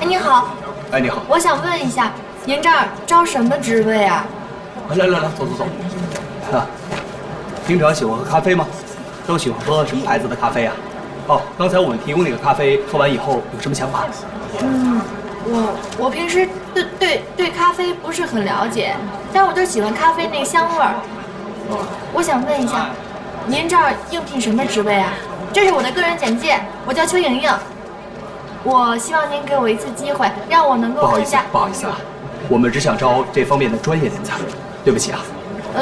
哎，你好。哎，你好。我想问一下，您这儿招什么职位啊？来，走。啊，平常喜欢喝咖啡吗？都喜欢喝什么牌子的咖啡啊？哦，刚才我们提供那个咖啡，喝完以后有什么想法？我平时对咖啡不是很了解，但我就喜欢咖啡那香味儿。我想问一下，您这儿应聘什么职位啊？这是我的个人简介，我叫邱莹莹。我希望您给我一次机会，让我能够更加……不好意思啊，我们只想招这方面的专业人才，对不起啊。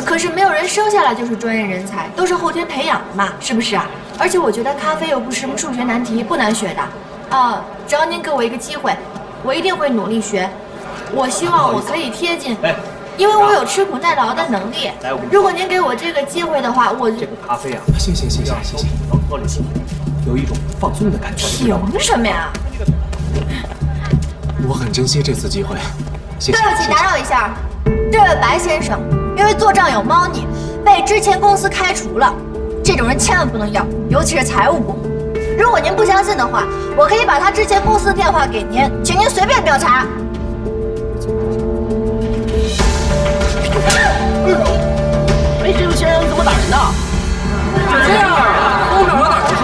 可是没有人生下来就是专业人才，都是后天培养的嘛，是不是啊？而且我觉得咖啡又不是什么数学难题，不难学的。只要您给我一个机会，我一定会努力学。我希望我可以贴近，因为我有吃苦耐劳的能力。如果您给我这个机会的话，这个咖啡啊，谢谢，喝了心，有一种放松的感觉。凭什么呀？我很珍惜这次机会，谢谢。对不起，打扰一下，这位白先生因为做账有猫腻，被之前公司开除了。这种人千万不能要，尤其是财务部。如果您不相信的话，我可以把他之前公司的电话给您，请您随便调查。哎，这个仙人怎么打人呢？这样啊，后面有打出车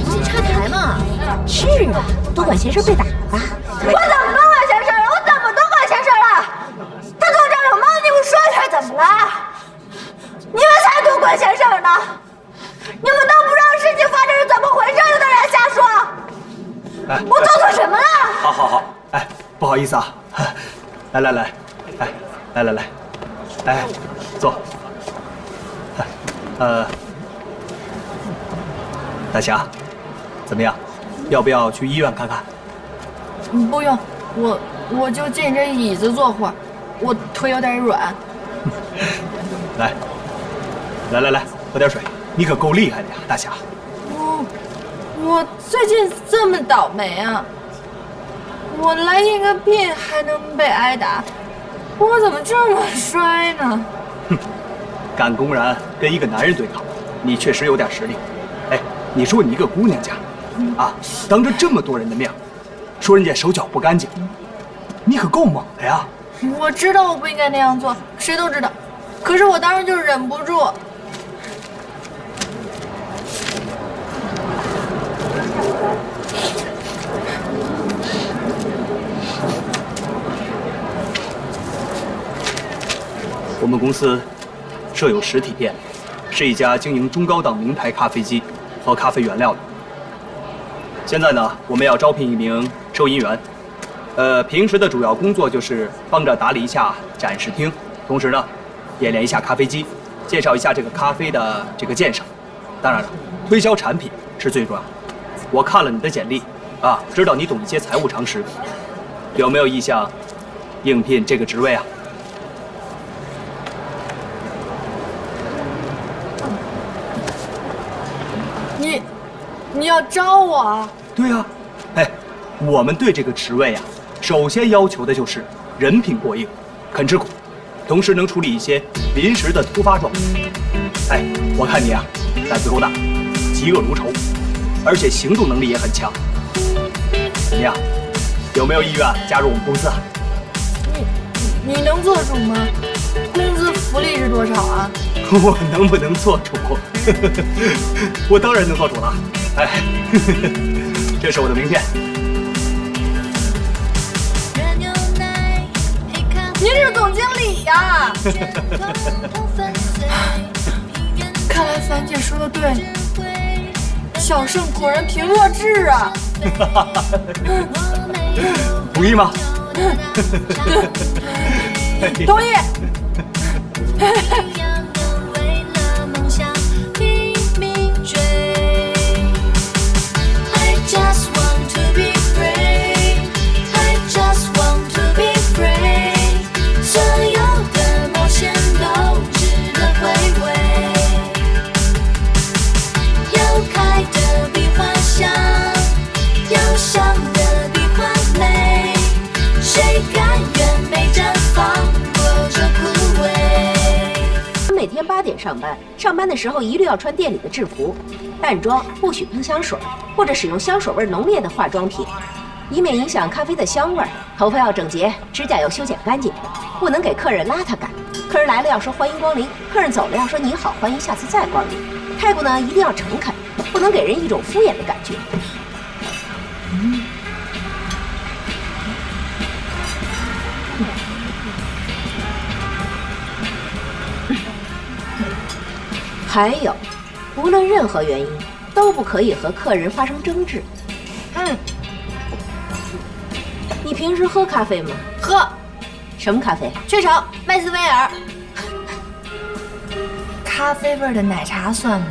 警察台嘛。是啊，多管闲事被打了吧？我怎么多管闲事了？我怎么多管闲事了？他做账有猫腻，不说一下怎么了？你们才多管闲事呢！你们都不知道事情发展是怎么回事，有的人瞎说。我做错什么了？好，哎，不好意思啊，来，坐。大侠，怎么样？要不要去医院看看？不用，我就借这椅子坐会儿，我腿有点软。来，喝点水。你可够厉害的呀，大侠。我最近这么倒霉啊！我来应个聘还能被挨打，我怎么这么衰呢？哼，敢公然跟一个男人对抗，你确实有点实力。哎，你说你一个姑娘家，当着这么多人的面，说人家手脚不干净，你可够猛的呀！我知道我不应该那样做，谁都知道，可是我当时就是忍不住。我们公司设有实体店，是一家经营中高档名牌咖啡机和咖啡原料的。现在呢，我们要招聘一名收银员，平时的主要工作就是帮着打理一下展示厅，同时呢，演练一下咖啡机，介绍一下这个咖啡的这个鉴赏。当然了，推销产品是最重要的。我看了你的简历，知道你懂一些财务常识，有没有意向应聘这个职位啊？你要招我啊？对啊，我们对这个职位首先要求的就是人品过硬，肯吃苦，同时能处理一些临时的突发状况。我看你胆子够大，嫉恶如仇，而且行动能力也很强。怎么样？有没有意愿加入我们公司啊？你能做主吗？工资福利是多少啊？我能不能做主？我当然能做主了。这是我的名片。您是总经理呀！看来樊姐说的对，小胜果然凭弱智啊！同意吗？同意。上班，上班的时候一律要穿店里的制服。淡妆不许喷香水，或者使用香水味浓烈的化妆品，以免影响咖啡的香味。头发要整洁，指甲要修剪干净，不能给客人邋遢感。客人来了要说欢迎光临，客人走了要说你好，欢迎下次再光临。态度呢一定要诚恳，不能给人一种敷衍的感觉。还有，无论任何原因，都不可以和客人发生争执。你平时喝咖啡吗？喝。什么咖啡？雀巢麦斯威尔。咖啡味的奶茶算吗？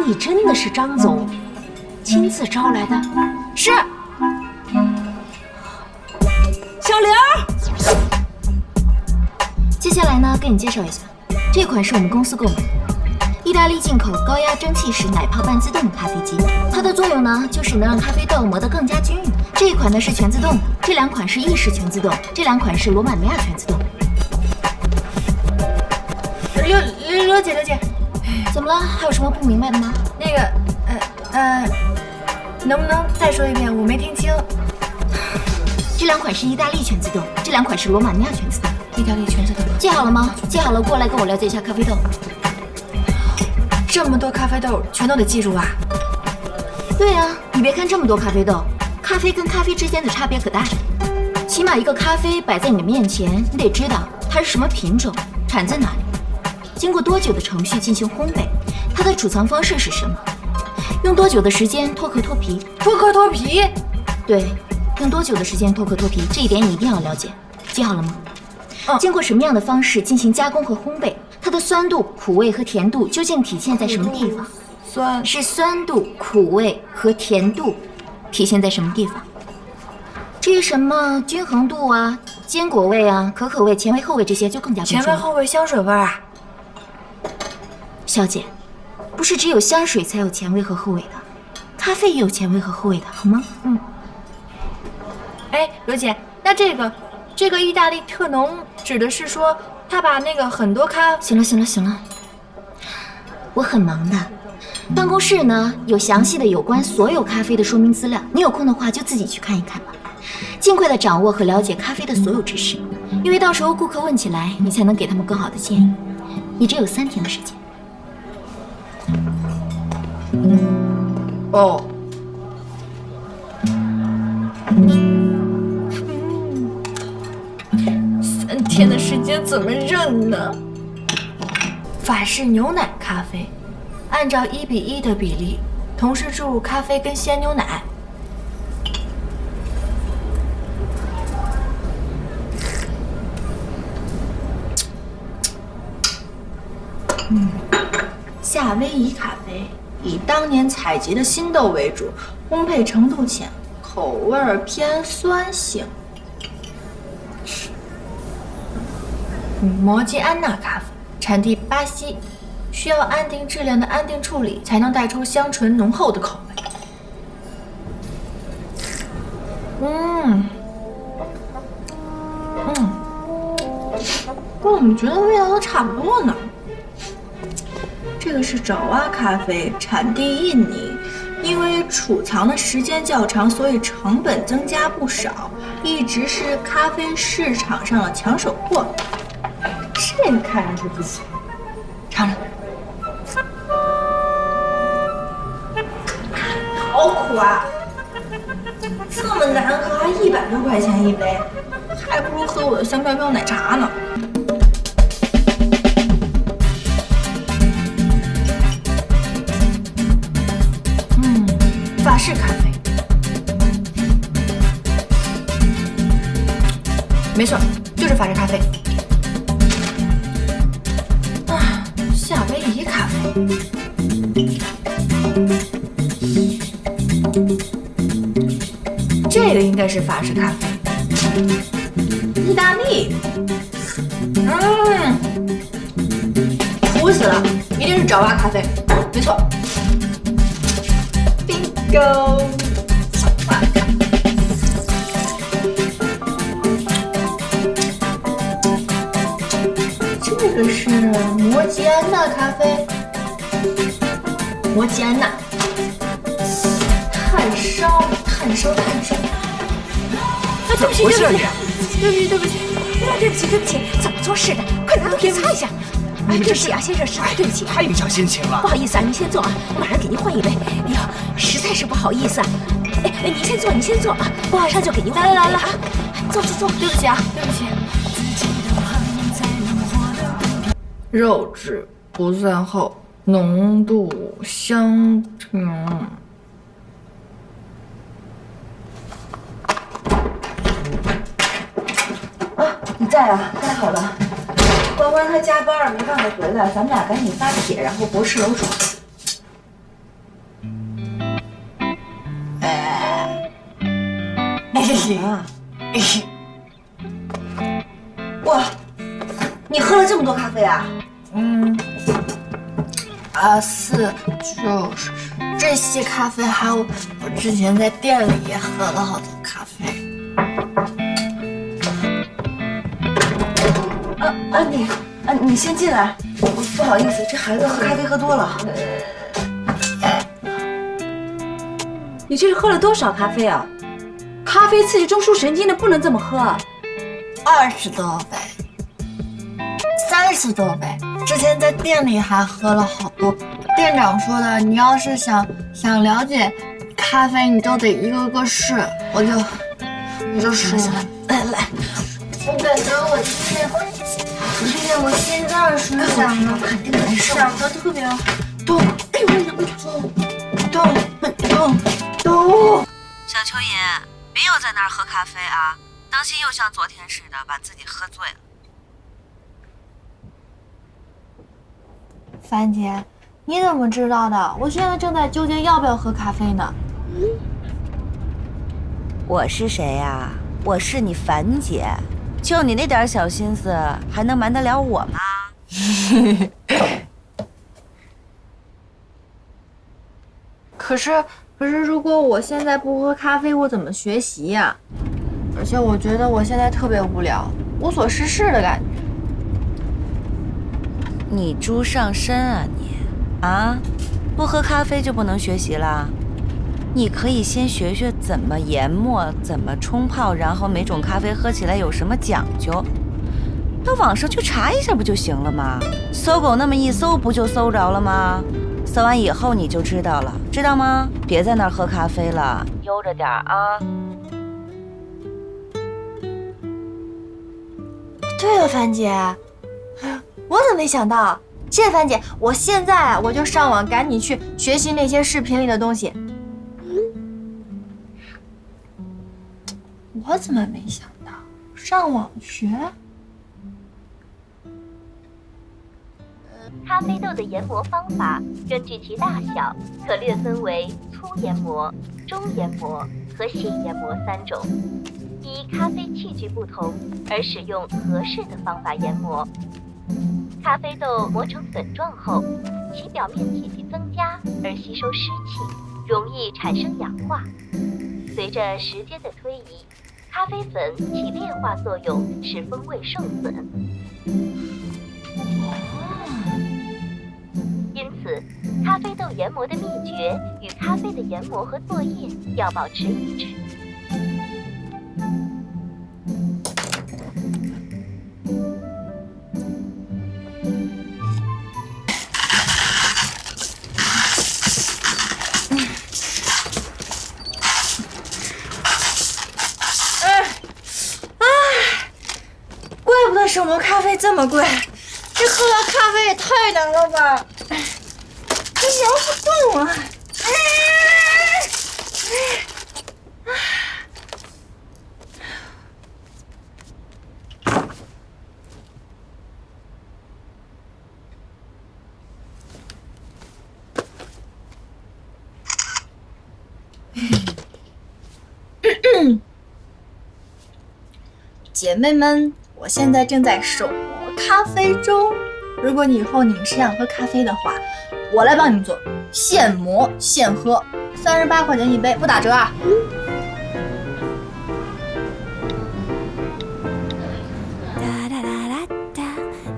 你真的是张总亲自招来的？是。小刘，接下来呢，跟你介绍一下，这款是我们公司购买的意大利进口高压蒸汽式奶泡半自动咖啡机。它的作用呢，就是能让咖啡豆磨得更加均匀。这一款呢是全自动的，这两款是意式全自动，这两款是罗马尼亚全自动。刘姐，怎么了？还有什么不明白的吗？那个，能不能再说一遍？我没听清。这两款是意大利全自动，这两款是罗马尼亚全自动。意大利全自动，记好了吗？记好了，过来跟我了解一下咖啡豆。这么多咖啡豆，全都得记住啊？对啊，你别看这么多咖啡豆，咖啡跟咖啡之间的差别可大着。起码一个咖啡摆在你的面前，你得知道它是什么品种，产自哪里，经过多久的程序进行烘焙，它的储藏方式是什么，用多久的时间脱壳脱皮。脱壳脱皮？对，用多久的时间脱壳脱皮，这一点你一定要了解。记好了吗？经过什么样的方式进行加工和烘焙，它的酸度、苦味和甜度究竟体现在什么地方？酸度、苦味和甜度体现在什么地方？至于什么均衡度啊、坚果味啊、可可味、前味后味这些就更加不重要。前味后味香水味啊？小姐，不是只有香水才有前味和后味的，咖啡也有前味和后味的，好吗？哎，刘姐，那这个意大利特浓指的是说他把那个很多咖……行了，我很忙的，办公室呢有详细的有关所有咖啡的说明资料，你有空的话就自己去看一看吧，尽快的掌握和了解咖啡的所有知识，因为到时候顾客问起来，你才能给他们更好的建议。你只有3天的时间。哦。3天的时间怎么认呢？法式牛奶咖啡，按照1:1的比例，同时注入咖啡跟鲜牛奶。夏威夷咖啡以当年采集的新豆为主，烘焙程度浅，口味偏酸性。摩吉安娜咖啡产地巴西，需要安定质量的安定处理，才能带出香醇浓厚的口味。我怎么觉得味道都差不多呢？这个是爪哇咖啡，产地印尼，因为储藏的时间较长，所以成本增加不少，一直是咖啡市场上的抢手货。这个看上去不错，尝尝。好苦啊！这么难喝，还100多块钱一杯，还不如喝我的香飘飘奶茶呢。法式咖啡，没错，就是法式咖啡。夏威夷咖啡，这个应该是法式咖啡。意大利，苦死了，一定是爪哇咖啡，没错。Bingo， 爪哇咖啡。这个煎的咖啡，我煎的，炭烧。对不起，不是你，对不起，怎么做事的？快拿东西擦一下。你们这是对不起啊，先生，实在对不起。太影响心情了不。好意思啊，您先坐啊，马上给您换一杯。哎呦，实在是不好意思啊。哎，您先坐啊，我马上就给您换一杯啊。坐，对不起啊，对不起。肉质不算厚，浓度相等。你在啊，太好了。关关他加班没办法回来，咱们俩赶紧发帖，然后博士楼转。哇，你喝了这么多咖啡啊？是，就是这些咖啡，还有我之前在店里也喝了好多咖啡。你先进来。不好意思，这孩子喝咖啡喝多了。你这是喝了多少咖啡啊？咖啡刺激中枢神经的，不能这么喝啊20多杯，30多杯。之前在店里还喝了好多。店长说的，你要是想了解咖啡，你就得一个个试。我就试了。来，我感觉我今天我心脏是想的肯定难受，想的特别咚，哎呦，咚。小蚯蚓，别又在那儿喝咖啡啊！当心又像昨天似的把自己喝醉了。樊姐，你怎么知道的？我现在正在纠结要不要喝咖啡呢。我是谁呀？我是你樊姐，就你那点小心思，还能瞒得了我吗？可是，如果我现在不喝咖啡，我怎么学习呀？而且我觉得我现在特别无聊，无所事事的感觉。你猪上身啊你！啊，不喝咖啡就不能学习啦？你可以先学学怎么研磨，怎么冲泡，然后每种咖啡喝起来有什么讲究。到网上去查一下不就行了吗？搜狗那么一搜，不就搜着了吗？搜完以后你就知道了，知道吗？别在那儿喝咖啡了，悠着点啊。对了，樊姐，我怎么没想到？谢谢樊姐，我现在我就上网赶紧去学习那些视频里的东西。我怎么没想到上网学？咖啡豆的研磨方法根据其大小，可略分为粗研磨、中研磨和细研磨3种，依咖啡器具不同而使用合适的方法研磨。咖啡豆磨成粉状后，其表面体积增加而吸收湿气，容易产生氧化。随着时间的推移，咖啡粉起裂化作用，使风味受损。因此，咖啡豆研磨的秘诀与咖啡的研磨和作业要保持一致。怪不得手磨咖啡这么贵，这喝完咖啡也太难了吧！这摇不动啊！姐妹们，我现在正在手磨咖啡中。如果你以后你们是想喝咖啡的话，我来帮你们做，现磨现喝，38块钱一杯，不打折啊！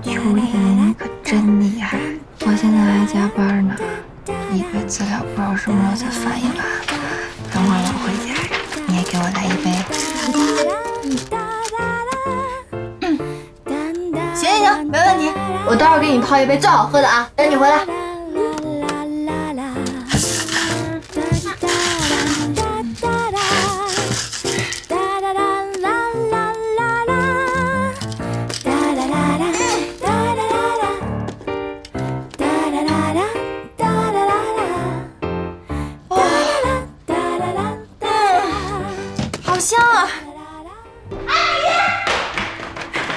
蚯蚓可真厉害。现在还加班呢，一堆资料不知道什么时候才翻译完。等会儿我回家，你也给我来一杯。行，没问题，我待会儿给你泡一杯最好喝的啊，等你回来。好香啊！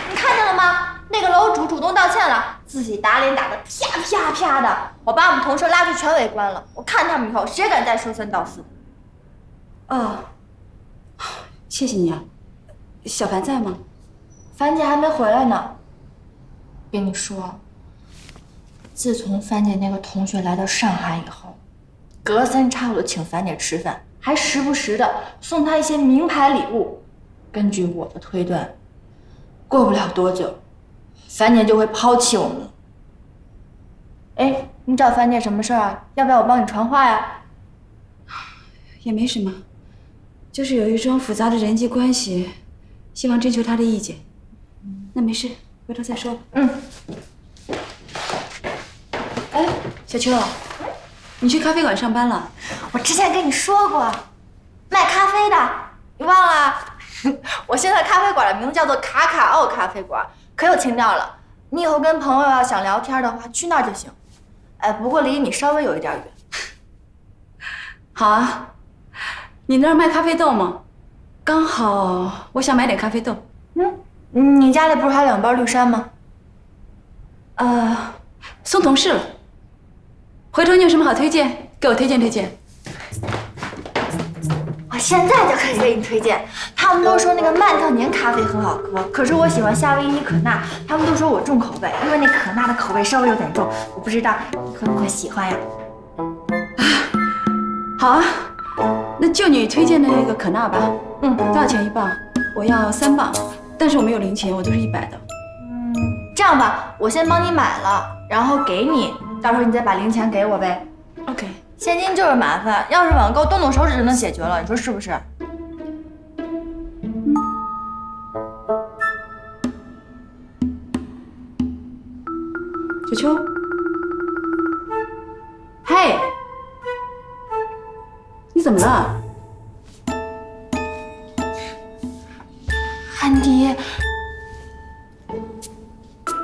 你看见了吗？那个楼主主动道歉了，自己打脸打得啪啪啪的。我把我们同事拉去全围观了，我看他们以后谁敢再说三道四的。哦，谢谢你啊。小凡在吗？樊姐还没回来呢。跟你说，自从樊姐那个同学来到上海以后，隔三差五的请樊姐吃饭，还时不时的送她一些名牌礼物。根据我的推断，过不了多久，樊姐就会抛弃我们了。哎，你找樊姐什么事儿啊？要不要我帮你传话呀？也没什么，就是有一桩复杂的人际关系，希望征求他的意见。那没事，回头再说吧。哎，小秋，你去咖啡馆上班了？我之前跟你说过，卖咖啡的，你忘了？我现在咖啡馆的名字叫做卡卡奥咖啡馆，可有情调了。你以后跟朋友要想聊天的话，去那儿就行。哎，不过离你稍微有一点远。好啊，你那儿卖咖啡豆吗？刚好我想买点咖啡豆。你家里不是还2包绿山吗？送同事了。回头你有什么好推荐，给我推荐推荐。我现在就可以给你推荐。他们都说那个曼特宁咖啡很好喝，可是我喜欢夏威夷可娜，他们都说我重口味，因为那可娜的口味稍微有点重，我不知道你会不会喜欢呀？好啊，那就你推荐的那个可娜吧。多少钱1磅？我要3磅，但是我没有零钱，我都是100的。这样吧，我先帮你买了，然后给你，到时候你再把零钱给我呗。OK。现金就是麻烦，要是网购动动手指就能解决了，你说是不是？小秋，嘿，你怎么了？安迪，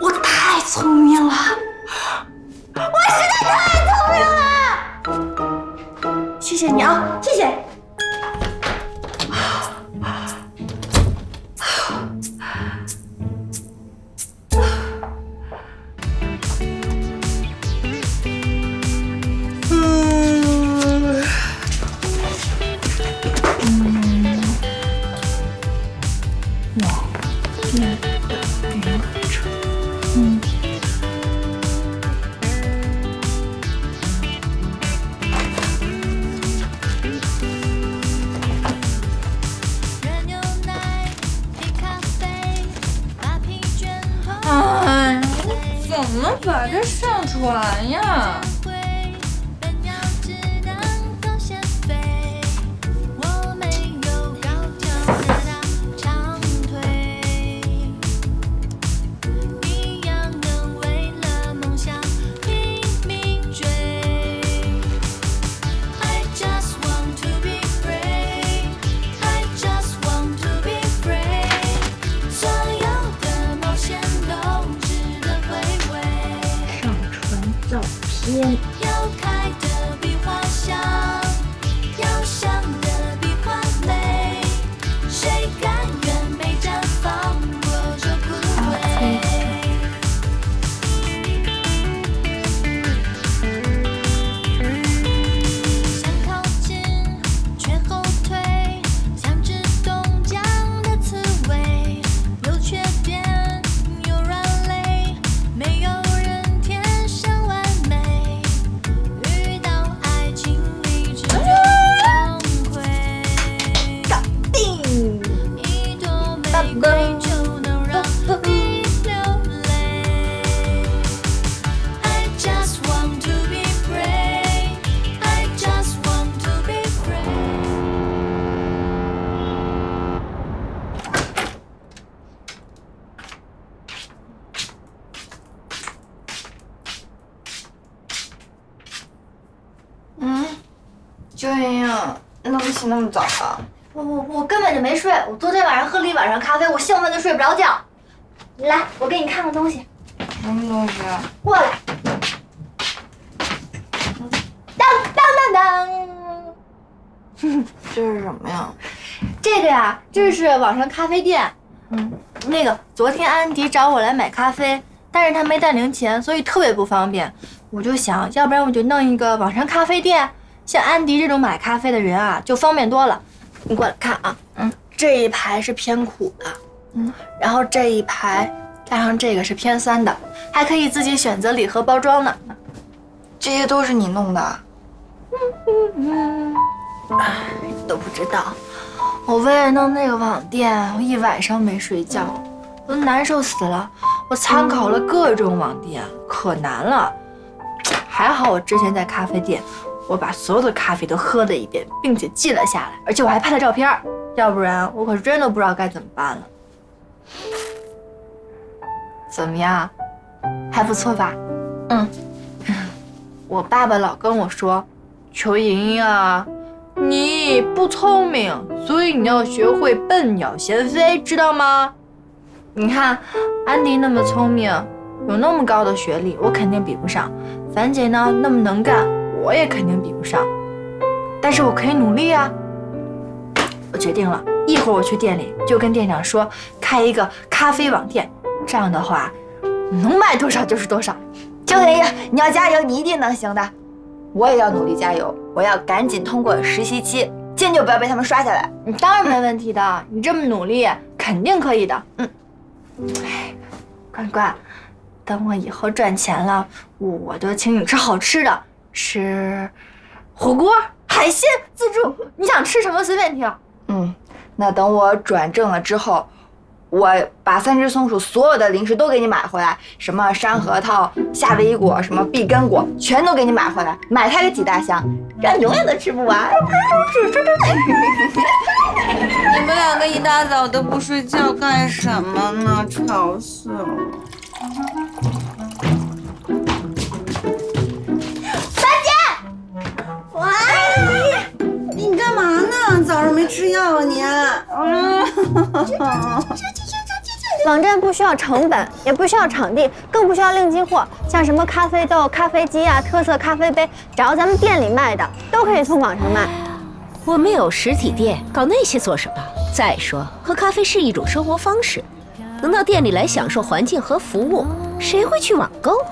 我太聪明了，我实在太聪明了。谢谢你啊，谢谢。怎么把这上传呀？天。九莹莹，你怎么起那么早啊？我根本就没睡，我昨天晚上喝了一晚上咖啡，我兴奋的睡不着觉。来，我给你看个东西。什么东西啊？过来。当当当当。这是什么呀？这个呀，这是网上咖啡店。那个昨天安迪找我来买咖啡，但是他没带零钱，所以特别不方便。我就想，要不然我就弄一个网上咖啡店，像安迪这种买咖啡的人啊，就方便多了。你过来看啊，这一排是偏苦的，然后这一排加上这个是偏酸的，还可以自己选择礼盒包装呢。这些都是你弄的？都不知道。我为了弄那个网店，我一晚上没睡觉，我都难受死了。我参考了各种网店，可难了。还好我之前在咖啡店，我把所有的咖啡都喝了一遍，并且记了下来，而且我还拍了照片，要不然我可真的不知道该怎么办了。怎么样？还不错吧？我爸爸老跟我说，裘莹莹啊，你不聪明，所以你要学会笨鸟先飞，知道吗？你看，安迪那么聪明，有那么高的学历，我肯定比不上。樊姐呢，那么能干，我也肯定比不上。但是我可以努力啊！我决定了，一会儿我去店里就跟店长说，开一个咖啡网店，这样的话，能卖多少就是多少。邱莹莹，你要加油，你一定能行的。我也要努力加油，我要赶紧通过实习期，坚决不要被他们刷下来。你当然没问题的，你这么努力，肯定可以的。关关，等我以后赚钱了，我就请你吃好吃的，吃火锅、海鲜、自助，你想吃什么随便挑。那等我转正了之后，我把三只松鼠所有的零食都给你买回来，什么山核桃、夏威夷果、什么碧根果，全都给你买回来，买它个几大箱，让你永远都吃不完。你们两个一大早的不睡觉干什么呢？吵死了！你干嘛呢？早上没吃药啊你？网站不需要成本，也不需要场地，更不需要另进货，像什么咖啡豆、咖啡机啊、特色咖啡杯，只要咱们店里卖的，都可以从网上卖。我们有实体店，搞那些做什么？再说，喝咖啡是一种生活方式，能到店里来享受环境和服务，谁会去网购啊？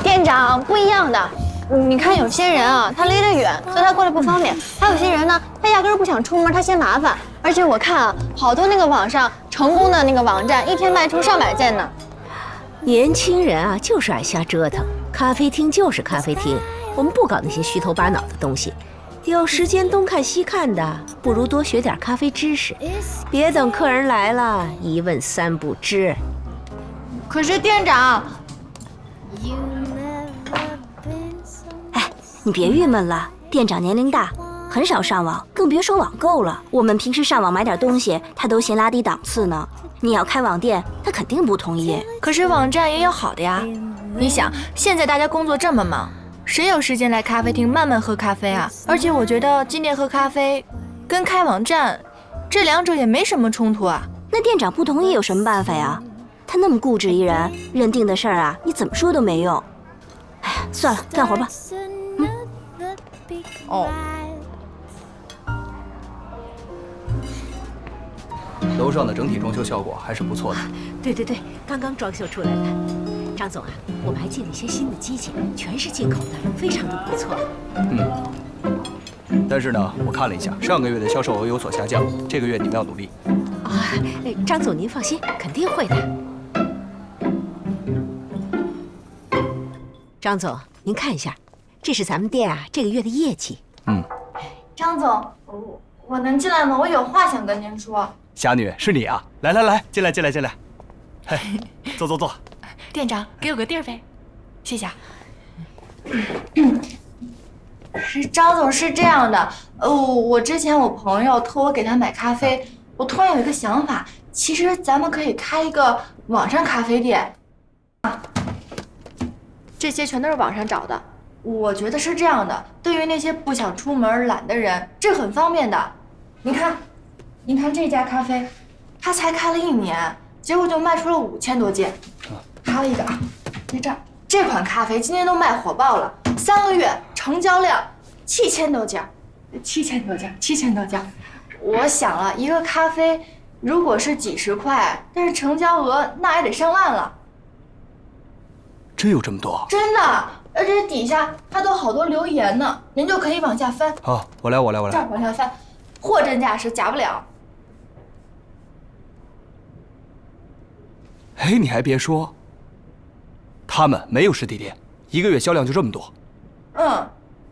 店长不一样的。你看有些人啊，他离得远，所以他过来不方便；还有些人呢，他压根儿不想出门，他嫌麻烦。而且我看啊，好多那个网上成功的那个网站，一天卖出上百件呢。年轻人啊，就是爱瞎折腾。咖啡厅就是咖啡厅，我们不搞那些虚头巴脑的东西。有时间东看西看的，不如多学点咖啡知识，别等客人来了一问三不知。可是店长，你别郁闷了，店长年龄大，很少上网，更别说网购了。我们平时上网买点东西，他都嫌拉低档次呢。你要开网店，他肯定不同意。可是网站也有好的呀。你想，现在大家工作这么忙，谁有时间来咖啡厅慢慢喝咖啡啊？而且我觉得进店喝咖啡，跟开网站，这两者也没什么冲突啊。那店长不同意有什么办法呀？他那么固执一人，认定的事儿啊，你怎么说都没用。哎呀，算了，干活吧。楼上的整体装修效果还是不错的。对，刚刚装修出来的。张总啊，我们还进了一些新的机器，全是进口的，非常的不错。但是呢，我看了一下，上个月的销售额有所下降，这个月你们要努力。张总您放心，肯定会的。张总，您看一下，这是咱们店啊这个月的业绩。张总，我能进来吗？我有话想跟您说。侠女是你啊！来，进来。嘿，坐。店长，给我个地儿呗，谢谢。张总是这样的，我之前我朋友托我给他买咖啡，我突然有一个想法，其实咱们可以开一个网上咖啡店。这些全都是网上找的，我觉得是这样的，对于那些不想出门、懒的人，这很方便的。您看这家咖啡，它才开了1年，结果就卖出了5000多件。还有一个啊，在这儿，这款咖啡今天都卖火爆了，3个月成交量7000多件，7000多件。我想了一个咖啡，如果是几十块，但是成交额那也得上万了。真有这么多？真的，而且底下它都好多留言呢，您就可以往下翻。好，我来。这儿往下翻，货真价实，假不了。哎，你还别说，他们没有实体店，1个月销量就这么多。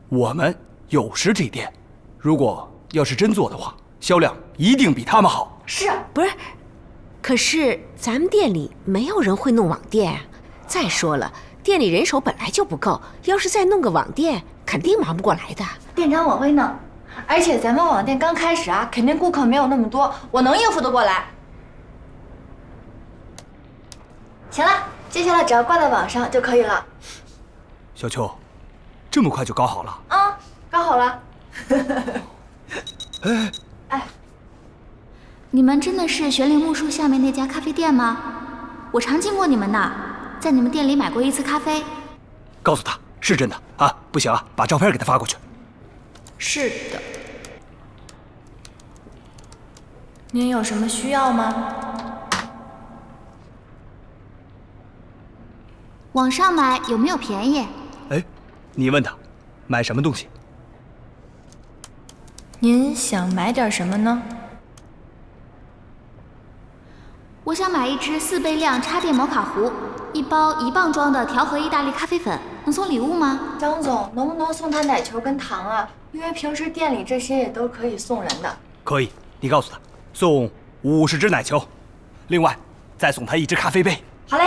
我们有实体店，如果要是真做的话，销量一定比他们好。是啊，不是？可是咱们店里没有人会弄网店啊。再说了，店里人手本来就不够，要是再弄个网店，肯定忙不过来的。店长我会弄，而且咱们网店刚开始啊，肯定顾客没有那么多，我能应付得过来。行了，接下来只要挂在网上就可以了。小秋，这么快就搞好了？啊，搞好了。哎，你们真的是玄铃木树下面那家咖啡店吗？我常经过你们那，在你们店里买过1次咖啡。告诉他是真的啊！不行啊，把照片给他发过去。是的。您有什么需要吗？网上买有没有便宜？哎，你问他买什么东西？您想买点什么呢？我想买一只4倍量插电摩卡壶，1包1磅装的调和意大利咖啡粉，能送礼物吗？张总，能不能送他奶球跟糖啊？因为平时店里这些也都可以送人的。可以，你告诉他送50只奶球，另外再送他1只咖啡杯。好嘞。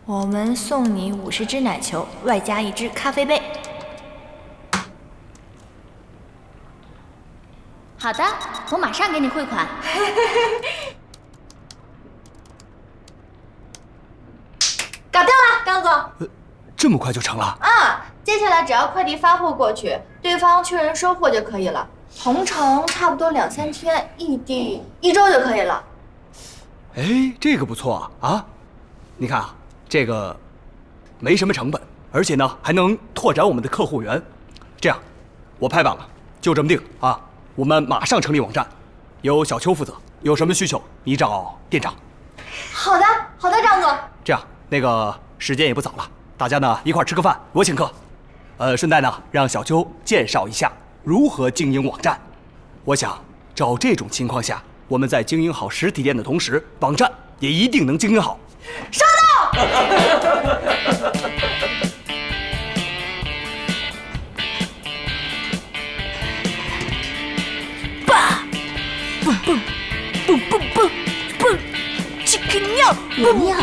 我们送你50只奶球，外加1只咖啡杯。好的，我马上给你汇款。搞定了，张总。这么快就成了？啊，接下来只要快递发货过去，对方确认收货就可以了。同城差不多2、3天，异地1周就可以了。哎，这个不错啊！你看啊，这个没什么成本，而且呢还能拓展我们的客户源。这样，我拍板了，就这么定啊！我们马上成立网站，由小秋负责。有什么需求，你找店长。好的，好的，张总。这样，那个时间也不早了，大家呢一块吃个饭，我请客。顺带呢让小秋介绍一下如何经营网站。我想，照这种情况下，我们在经营好实体店的同时，网站也一定能经营好。收到。蹦 ，Chicken 尿，尿。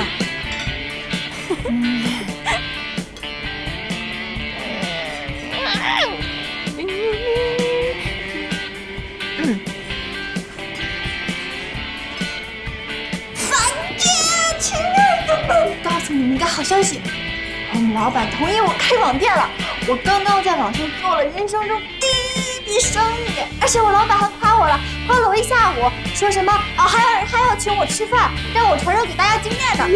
凡姐，亲爱的，告诉你们一个好消息，我们老板同意我开网店了。我刚刚在网上做了人生中第1笔生意，而且我老板还夸我了，夸了我1下午，说什么啊还要请我吃饭，让我传授给大家经验的。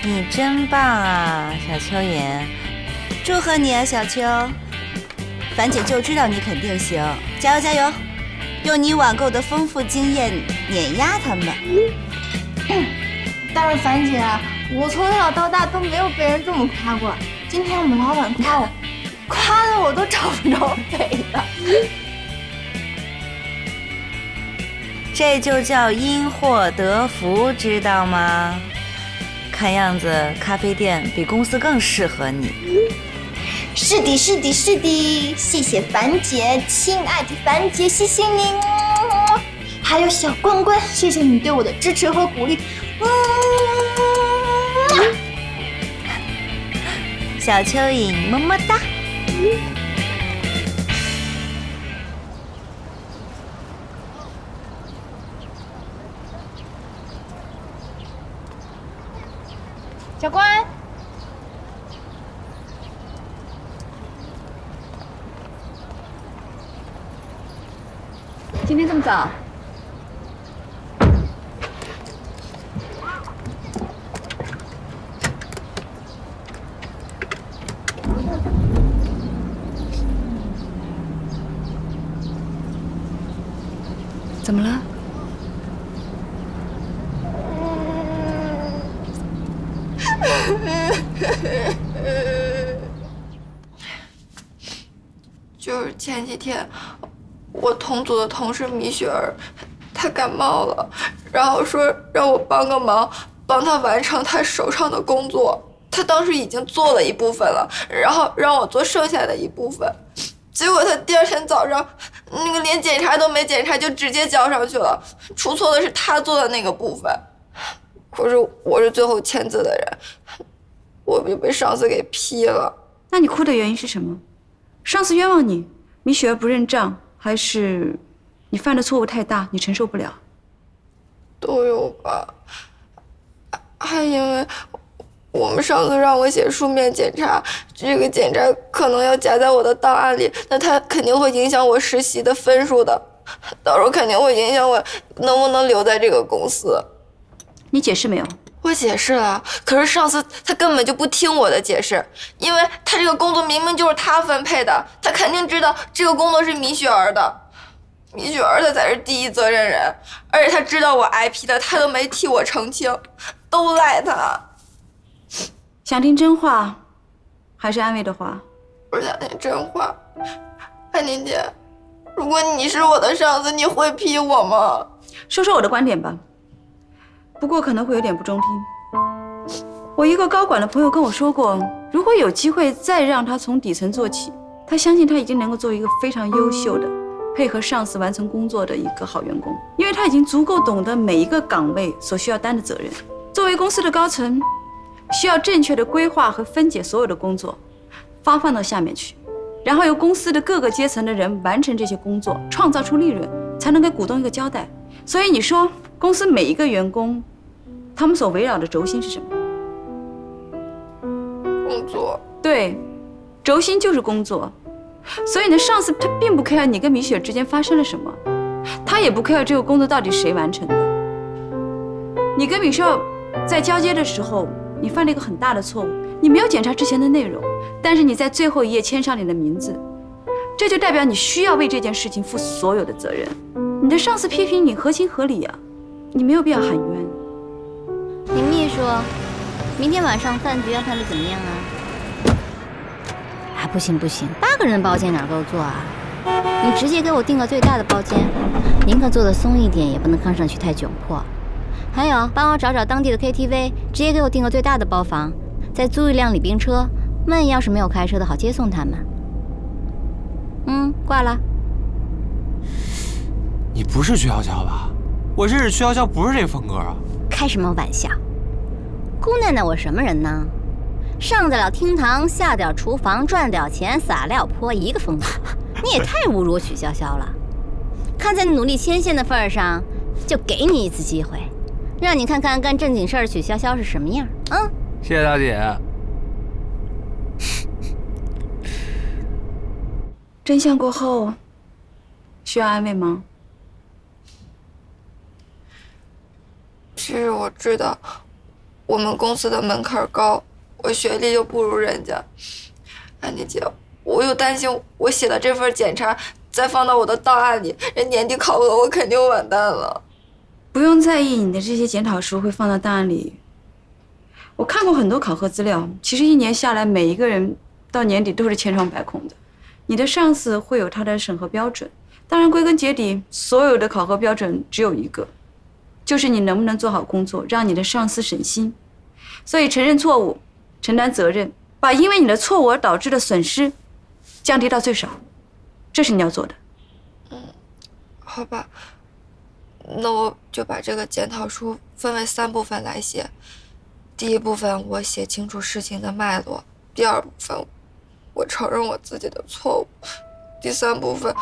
你真棒啊，小蚯蚓！祝贺你啊，小秋！樊姐就知道你肯定行，加油加油！用你网购的丰富经验碾压他们。但是樊姐，我从小到大都没有被人这么夸过。今天我们老板夸我，夸的我都找不着北了。这就叫因祸得福，知道吗？看样子咖啡店比公司更适合你。是的，是的，是的，谢谢樊姐，亲爱的樊姐，谢谢你。还有小关关，谢谢你对我的支持和鼓励。小蚯蚓，么么哒。小关，今天这么早？怎么了？就是前几天，我同组的同事米雪儿，她感冒了，然后说让我帮个忙，帮她完成她手上的工作。她当时已经做了一部分了，然后让我做剩下的一部分。结果她第二天早上，那个连检查都没检查就直接交上去了，出错的是她做的那个部分。可是我是最后签字的人，我就被上司给批了。那你哭的原因是什么？上司冤枉你，米雪儿不认账，还是你犯的错误太大，你承受不了？都有吧。还因为我们上司让我写书面检查，这个检查可能要夹在我的档案里，那它肯定会影响我实习的分数的，到时候肯定会影响我能不能留在这个公司。你解释没有？我解释了，可是上司他根本就不听我的解释，因为他这个工作明明就是他分配的，他肯定知道这个工作是米雪儿的，米雪儿她才是第一责任人，而且他知道我挨批的，他都没替我澄清，都赖他。想听真话，还是安慰的话？我想听真话。安妮姐，如果你是我的上司，你会批我吗？说说我的观点吧。不过可能会有点不中听。我一个高管的朋友跟我说过，如果有机会再让他从底层做起，他相信他已经能够做一个非常优秀的配合上司完成工作的一个好员工，因为他已经足够懂得每一个岗位所需要担的责任。作为公司的高层，需要正确的规划和分解所有的工作，发放到下面去，然后由公司的各个阶层的人完成这些工作，创造出利润，才能给股东一个交代。所以你说，公司每一个员工，他们所围绕的轴心是什么？工作。对，轴心就是工作。所以呢，上司他并不 care 你跟米雪之间发生了什么，他也不 care 这个工作到底谁完成的。你跟米雪在交接的时候，你犯了一个很大的错误，你没有检查之前的内容，但是你在最后一页签上你的名字，这就代表你需要为这件事情负所有的责任。你的上司批评你合情合理啊，你没有必要喊冤。你秘书，明天晚上饭局安排的怎么样啊？啊，不行不行，8个人的包间哪够坐啊？你直接给我订个最大的包间，宁可做的松一点，也不能看上去太窘迫。还有，帮我找找当地的 KTV， 直接给我订个最大的包房，再租一辆礼宾车，万一要是没有开车的，好接送他们。挂了。你不是曲筱绡吧？我认识曲筱绡不是这风格啊！开什么玩笑？姑奶奶，我什么人呢？上得了厅堂，下得了厨房，赚得了钱，撒了泼，一个风格。你也太侮辱我曲筱绡了。看在你努力牵线的份上，就给你一次机会，让你看看干正经事儿的曲筱绡是什么样。谢谢大姐。真相过后，需要安慰吗？其实我知道，我们公司的门槛高，我学历又不如人家。安妮姐，我又担心我写的这份检查再放到我的档案里，人年底考核我肯定完蛋了。不用在意你的这些检讨书会放到档案里。我看过很多考核资料，其实1年下来，每一个人到年底都是千疮百孔的。你的上司会有他的审核标准，当然归根结底，所有的考核标准只有一个，就是你能不能做好工作，让你的上司省心。所以承认错误，承担责任，把因为你的错误而导致的损失降低到最少，这是你要做的。好吧，那我就把这个检讨书分为3部分来写。第一部分我写清楚事情的脉络，第2部分我承认我自己的错误，第3部分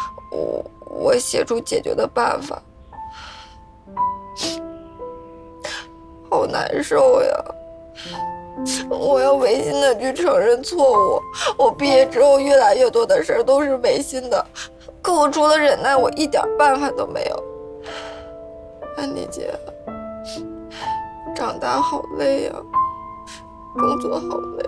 我写出解决的办法。好难受呀！我要违心的去承认错误。我毕业之后越来越多的事儿都是违心的，可我除了忍耐，我一点办法都没有。安迪姐，长大好累呀，工作好累。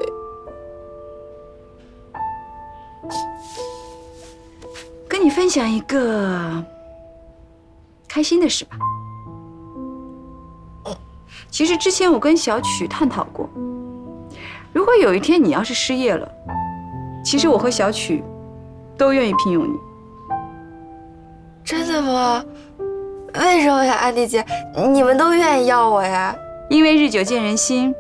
跟你分享一个开心的事吧。其实之前我跟小曲探讨过，如果有一天你要是失业了，其实我和小曲都愿意聘用你。真的吗？为什么呀，安迪姐？你们都愿意要我呀？因为日久见人心，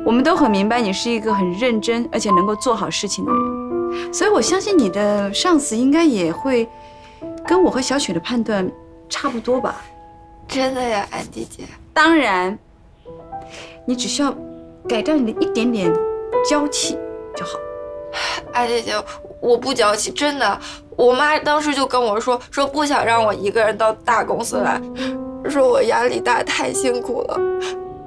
我们都很明白你是一个很认真而且能够做好事情的人，所以我相信你的上司应该也会跟我和小曲的判断差不多吧。真的呀，安迪姐？当然，你只需要改掉你的一点点娇气就好。安迪姐，我不娇气，真的。我妈当时就跟我说不想让我一个人到大公司来，说我压力大，太辛苦了，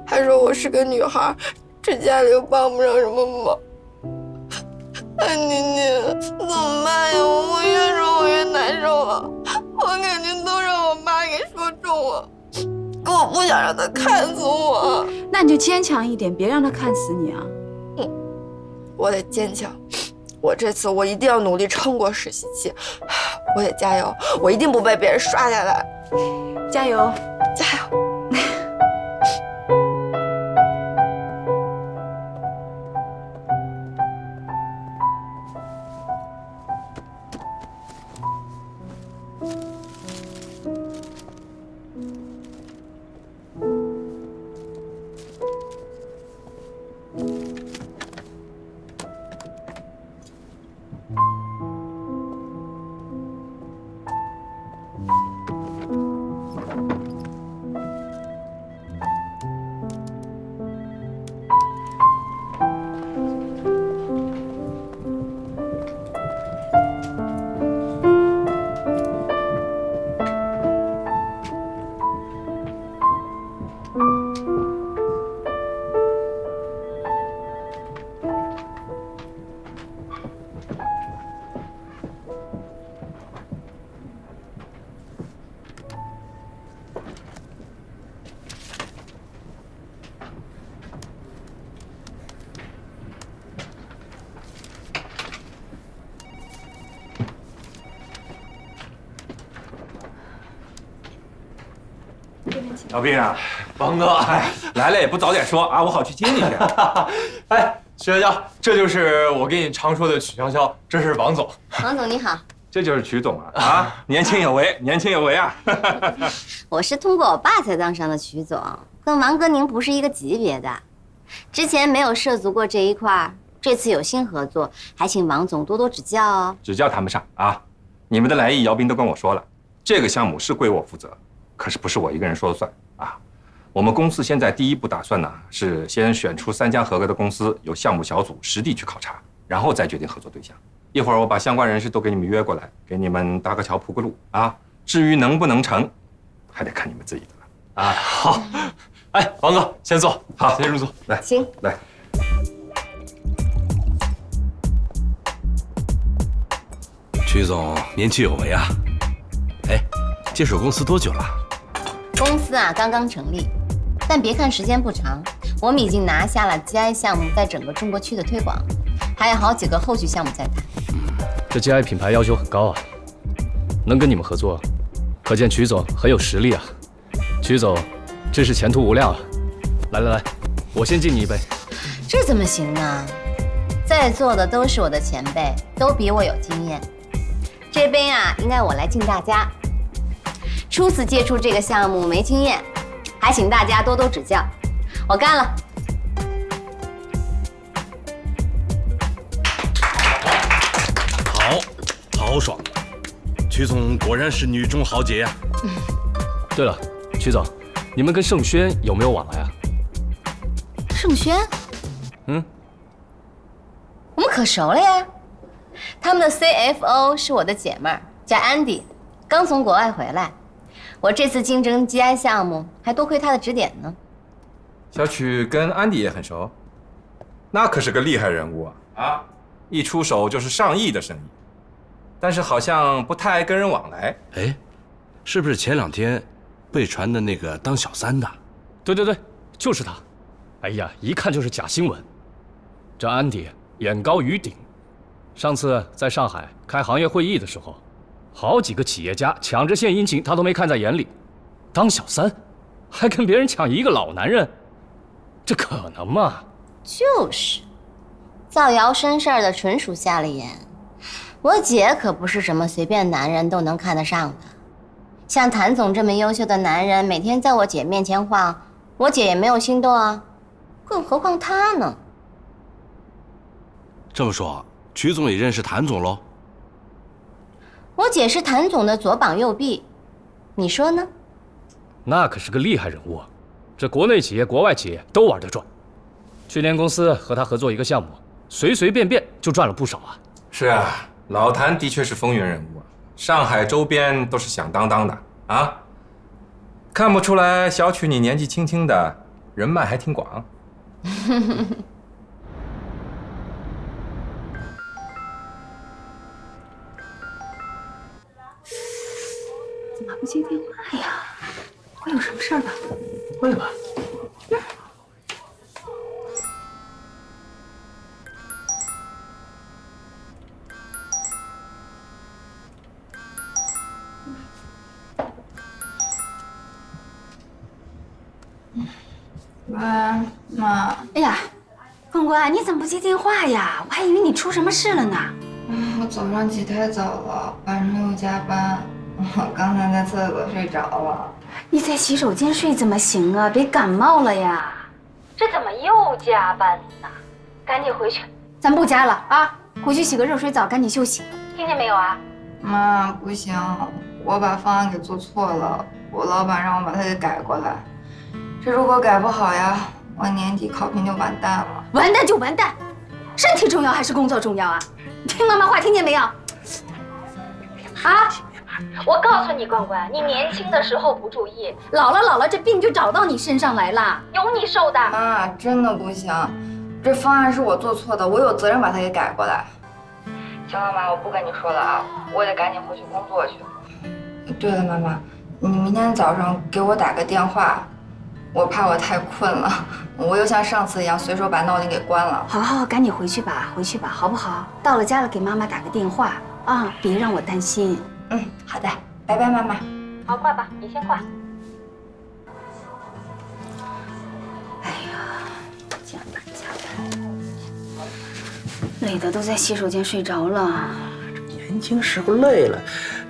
还说我是个女孩，这家里又帮不上什么忙。安迪姐，怎么办呀？我越说我越难受了，我感觉都让我妈给说中了，可我不想让她看死我。那你就坚强一点，别让她看死你啊！我得坚强。我这次我一定要努力撑过实习期，我得加油，我一定不被别人刷下来。加油，加油！小兵啊，王哥，来了也不早点说啊，我好去接你去。哎，徐潇潇，这就是我跟你常说的曲潇潇，这是王总。王总你好，这就是曲总啊！啊，年轻有为，年轻有为啊！我是通过我爸才当上的曲总，跟王哥您不是一个级别的，之前没有涉足过这一块，这次有心合作，还请王总多多指教哦。指教谈不上啊，你们的来意，姚兵都跟我说了，这个项目是归我负责。可是不是我一个人说了算啊！我们公司现在第一步打算呢，是先选出3家合格的公司，由项目小组实地去考察，然后再决定合作对象。一会儿我把相关人士都给你们约过来，给你们搭个桥铺个路啊。至于能不能成，还得看你们自己的了啊。好，哎，王哥先坐，好，先入座。来，行，来。曲总年轻有为啊！哎，接手公司多久了？公司啊刚刚成立，但别看时间不长，我们已经拿下了 GI 项目在整个中国区的推广，还有好几个后续项目在谈。这 GI 品牌要求很高啊，能跟你们合作，可见曲总很有实力啊。曲总真是前途无量啊！来来来，我先敬你一杯。这怎么行呢？在座的都是我的前辈，都比我有经验。这杯啊，应该我来敬大家。初次接触这个项目没经验，还请大家多多指教。我干了。好，豪爽！曲总果然是女中豪杰呀。对了，曲总，你们跟盛轩有没有往来啊？盛轩？嗯，我们可熟了呀。他们的 CFO 是我的姐妹儿，叫 Andy， 刚从国外回来。我这次竞争 GI 项目，还多亏他的指点呢。小曲跟安迪也很熟。那可是个厉害人物啊！一出手就是上亿的生意，但是好像不太爱跟人往来。哎，是不是前2天被传的那个当小三的？对对对，就是他。哎呀，一看就是假新闻。这安迪眼高于顶，上次在上海开行业会议的时候，好几个企业家抢着献殷勤，他都没看在眼里。当小三，还跟别人抢一个老男人，这可能吗？就是，造谣生事儿的纯属瞎了眼。我姐可不是什么随便男人都能看得上的。像谭总这么优秀的男人，每天在我姐面前晃，我姐也没有心动啊，更何况他呢？这么说，曲总也认识谭总喽？我姐是谭总的左膀右臂，你说呢？那可是个厉害人物啊，这国内企业、国外企业都玩得转。去年公司和他合作一个项目，随随便便就赚了不少啊。是啊，老谭的确是风云人物啊，上海周边都是响当当的啊。看不出来，小曲你年纪轻轻的，人脉还挺广。怎么不接电话呀？会有什么事儿吧？不会吧？妈，哎呀，关关，你怎么不接电话呀？我还以为你出什么事了呢。我早上起太早了，晚上又加班，我刚才在厕所睡着了。你在洗手间睡怎么行啊？别感冒了呀！这怎么又加班呢？赶紧回去，咱不加了啊！回去洗个热水澡，赶紧休息，听见没有啊？妈，不行，我把方案给做错了，我老板让我把它给改过来。这如果改不好呀，我年底考评就完蛋了。完蛋就完蛋，身体重要还是工作重要啊？听妈妈话，听见没有？啊！我告诉你，关关，你年轻的时候不注意，老了这病就找到你身上来了，有你受的。妈，真的不行，这方案是我做错的，我有责任把它给改过来。行了，妈，我不跟你说了啊，我得赶紧回去工作去。对了，妈妈，你明天早上给我打个电话，我怕我太困了，我又像上次一样随手把闹铃给关了。好，赶紧回去吧，好不好？到了家了给妈妈打个电话啊，别让我担心。好的，拜拜，妈妈。好，挂吧，你先挂。哎呀，加班，累的都在洗手间睡着了。年轻时候累了，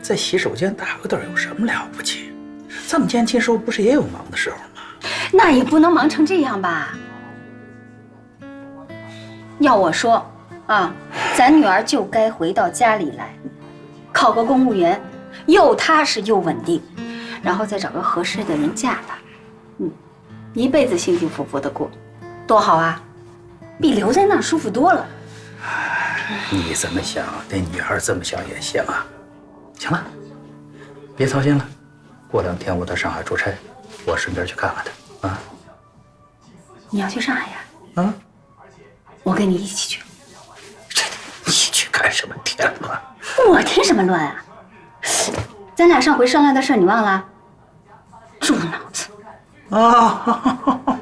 在洗手间打个盹有什么了不起？这么年轻时候不是也有忙的时候吗？那也不能忙成这样吧。要我说啊，咱女儿就该回到家里来，考个公务员，又踏实又稳定，然后再找个合适的人嫁她，一辈子幸幸福福的过，多好啊！比留在那儿舒服多了。你这么想，那女孩这么想也行啊。行了，别操心了。过2天我到上海出差，我顺便去看看她啊。你要去上海呀？啊，我跟你一起去。你去干什么添乱？我添什么乱啊？咱俩上回商量的事你忘了？猪脑子。啊！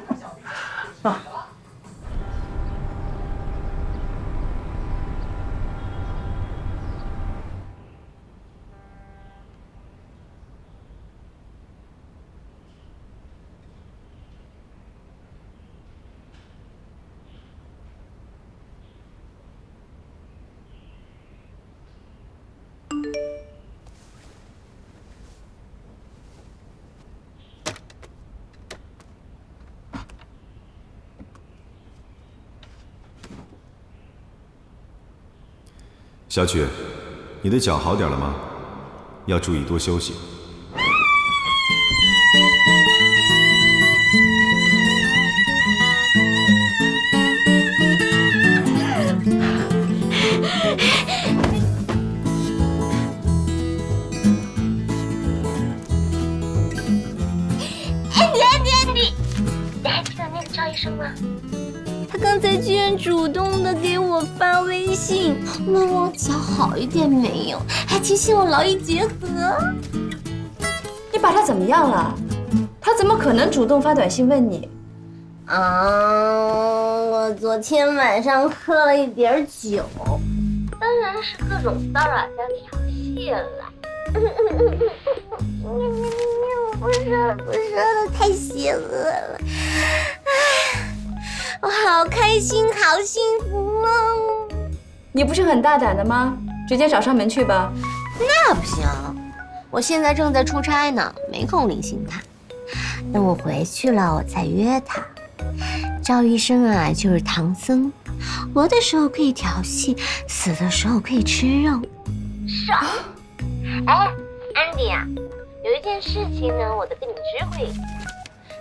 小曲，你的脚好点了吗？要注意多休息。安迪，你还记得那个赵医生吗？他刚刚才居然主动的给我发微信，问我脚好一点没有，还提醒我劳逸结合。你把他怎么样了？他怎么可能主动发短信问你？我昨天晚上喝了一点酒，当然是各种骚扰加挑衅了。不说了，太邪恶了。我好开心，好幸福哦！你不是很大胆的吗？直接找上门去吧。那不行，我现在正在出差呢，没空理性他。等我回去了，我再约他。赵医生啊，就是唐僧，活的时候可以调戏，死的时候可以吃肉。是啊。哎，安迪啊，有一件事情呢，我得跟你知会一下。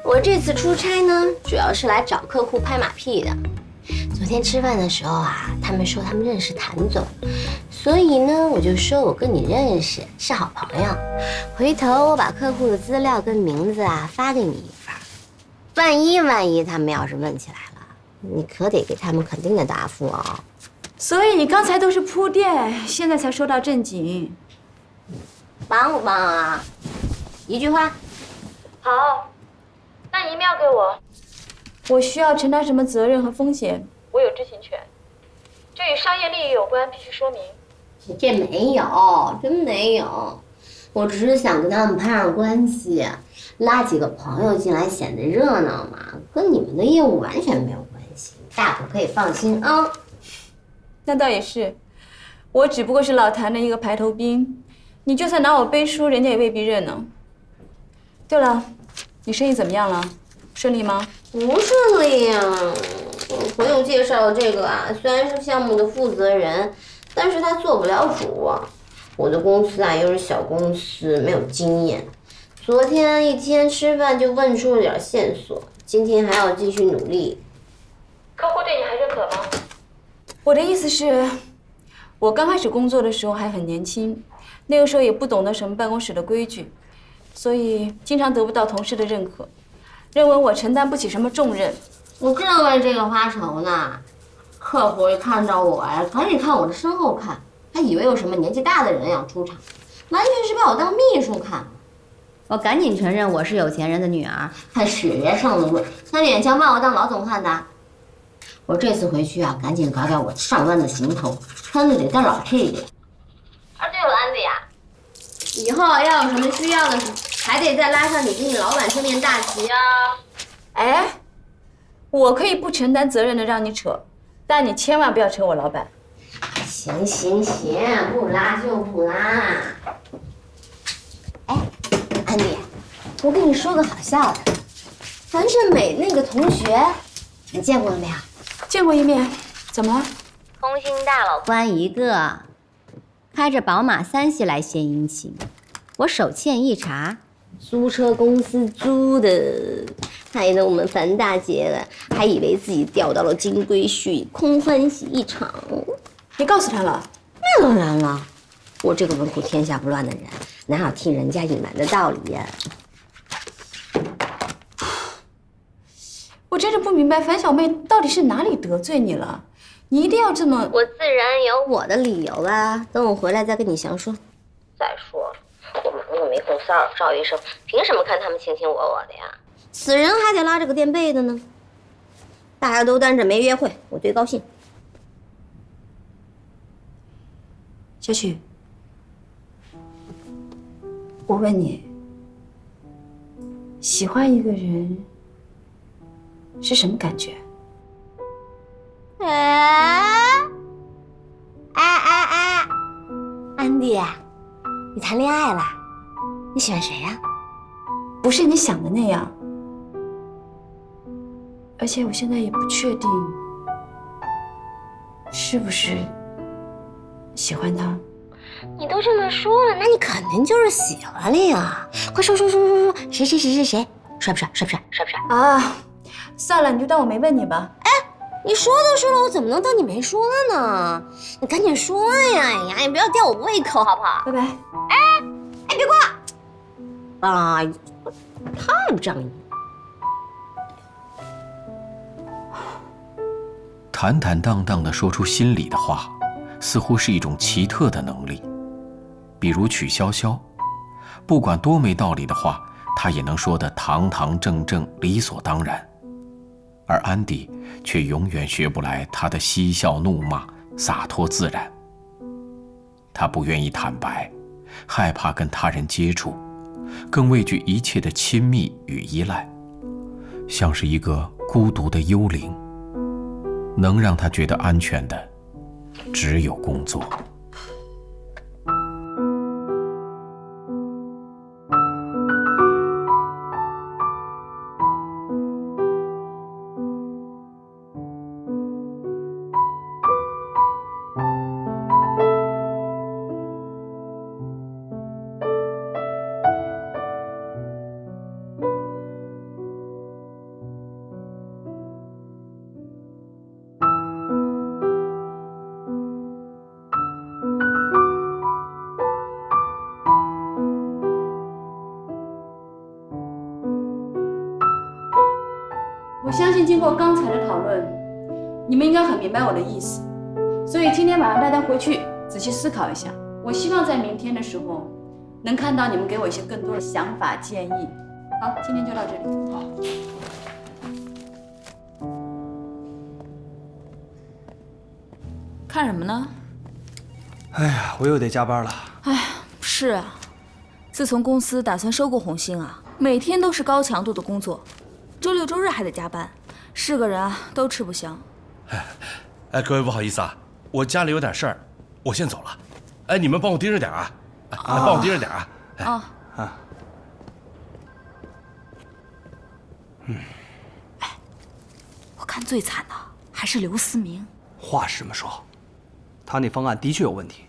我这次出差呢，主要是来找客户拍马屁的。昨天吃饭的时候啊，他们说他们认识谭总，所以呢，我就说我跟你认识，是好朋友。回头我把客户的资料跟名字啊发给你一份，万一他们要是问起来了，你可得给他们肯定的答复哦。所以你刚才都是铺垫，现在才说到正经。帮不帮啊？一句话。好，那你email给我。我需要承担什么责任和风险？我有知情权。这与商业利益有关，必须说明。这没有，真没有。我只是想跟他们攀上关系，拉几个朋友进来显得热闹嘛，跟你们的业务完全没有关系，大伙可以放心啊。那倒也是，我只不过是老谭的一个排头兵，你就算拿我背书，人家也未必认呢。对了，你生意怎么样了？顺利吗？不顺利呀。我朋友介绍的这个啊，虽然是项目的负责人，但是他做不了主啊。我的公司啊又是小公司，没有经验。昨天一天吃饭就问出了点线索，今天还要继续努力。客户对你还认可吗？我的意思是，我刚开始工作的时候还很年轻，那个时候也不懂得什么办公室的规矩，所以经常得不到同事的认可，认为我承担不起什么重任。我正为这个发愁呢，客户一看到我呀，赶紧看我的身后看，还以为有什么年纪大的人要出场，完全是把我当秘书看。我赶紧承认我是有钱人的女儿，还血缘上的问，他勉强把我当老总看的。我这次回去啊，赶紧改改我上班的行头，穿的得再老气一点。对了，安迪啊，以后要有什么需要的，还得再拉上你跟你老板称念大旗啊。哎，我可以不承担责任的让你扯，但你千万不要扯我老板。行，不拉就不拉。哎，安迪，我跟你说个好笑的，樊胜美那个同学，你见过了没有？见过一面，怎么了？空心大佬关一个，开着宝马3系来献殷勤，我手欠一查，租车公司租的，害得我们樊大姐了，还以为自己钓到了金龟婿，空欢喜一场。你告诉他了？那当然了，我这个文库天下不乱的人，哪有替人家隐瞒的道理呀？我真是不明白樊小妹到底是哪里得罪你了，你一定要这么……我自然有我的理由啊，等我回来再跟你详说。再说，我忙得没空骚扰赵医生，凭什么看他们卿卿我我的呀？死人还得拉着个垫背的呢。大家都单着没约会，我最高兴。小曲，我问你，喜欢一个人是什么感觉？安迪，你谈恋爱了？你喜欢谁呀？不是你想的那样，而且我现在也不确定是不是喜欢他。你都这么说了，那你肯定就是喜欢了呀！快说，谁？帅不帅？啊，算了，你就当我没问你吧。哎，你说都说了，我怎么能当你没说呢？你赶紧说呀！哎呀，你不要吊我胃口好不好？拜拜。哎，别挂！啊，太不仗义。坦坦荡荡地说出心里的话，似乎是一种奇特的能力。比如曲筱绡，不管多没道理的话，她也能说得堂堂正正、理所当然。而安迪却永远学不来她的嬉笑怒骂、洒脱自然。他不愿意坦白，害怕跟他人接触，更畏惧一切的亲密与依赖，像是一个孤独的幽灵。能让他觉得安全的，只有工作。我相信经过刚才的讨论，你们应该很明白我的意思。所以今天晚上大家回去仔细思考一下。我希望在明天的时候，能看到你们给我一些更多的想法建议。好，今天就到这里。好。看什么呢？哎呀，我又得加班了。哎，是啊，自从公司打算收购红星啊，每天都是高强度的工作，周六周日还得加班，是个人啊都吃不香。哎，各位不好意思啊，我家里有点事儿，我先走了。哎，你们帮我盯着点啊，帮我盯着点啊。啊。我看最惨的还是刘思明。话是这么说，他那方案的确有问题。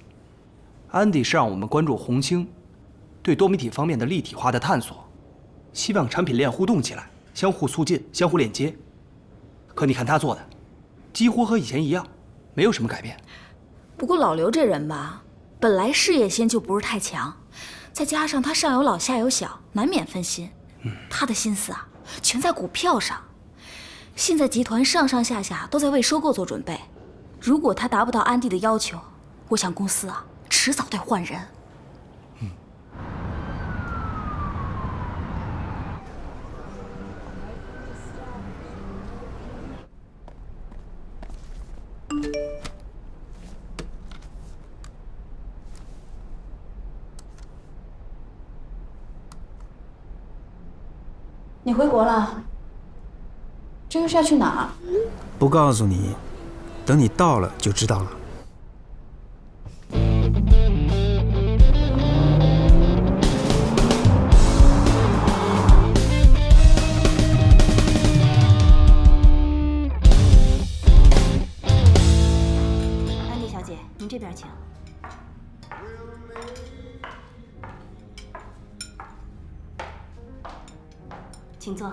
安迪是让我们关注红星对多媒体方面的立体化的探索，希望产品链互动起来，相互促进，相互链接。可你看他做的，几乎和以前一样，没有什么改变。不过老刘这人吧，本来事业心就不是太强，再加上他上有老下有小，难免分心。他的心思啊，全在股票上。现在集团上上下下都在为收购做准备。如果他达不到安迪的要求，我想公司啊，迟早得换人。你回国了？这又是要去哪儿？不告诉你，等你到了就知道了。安迪小姐，您这边请。请坐。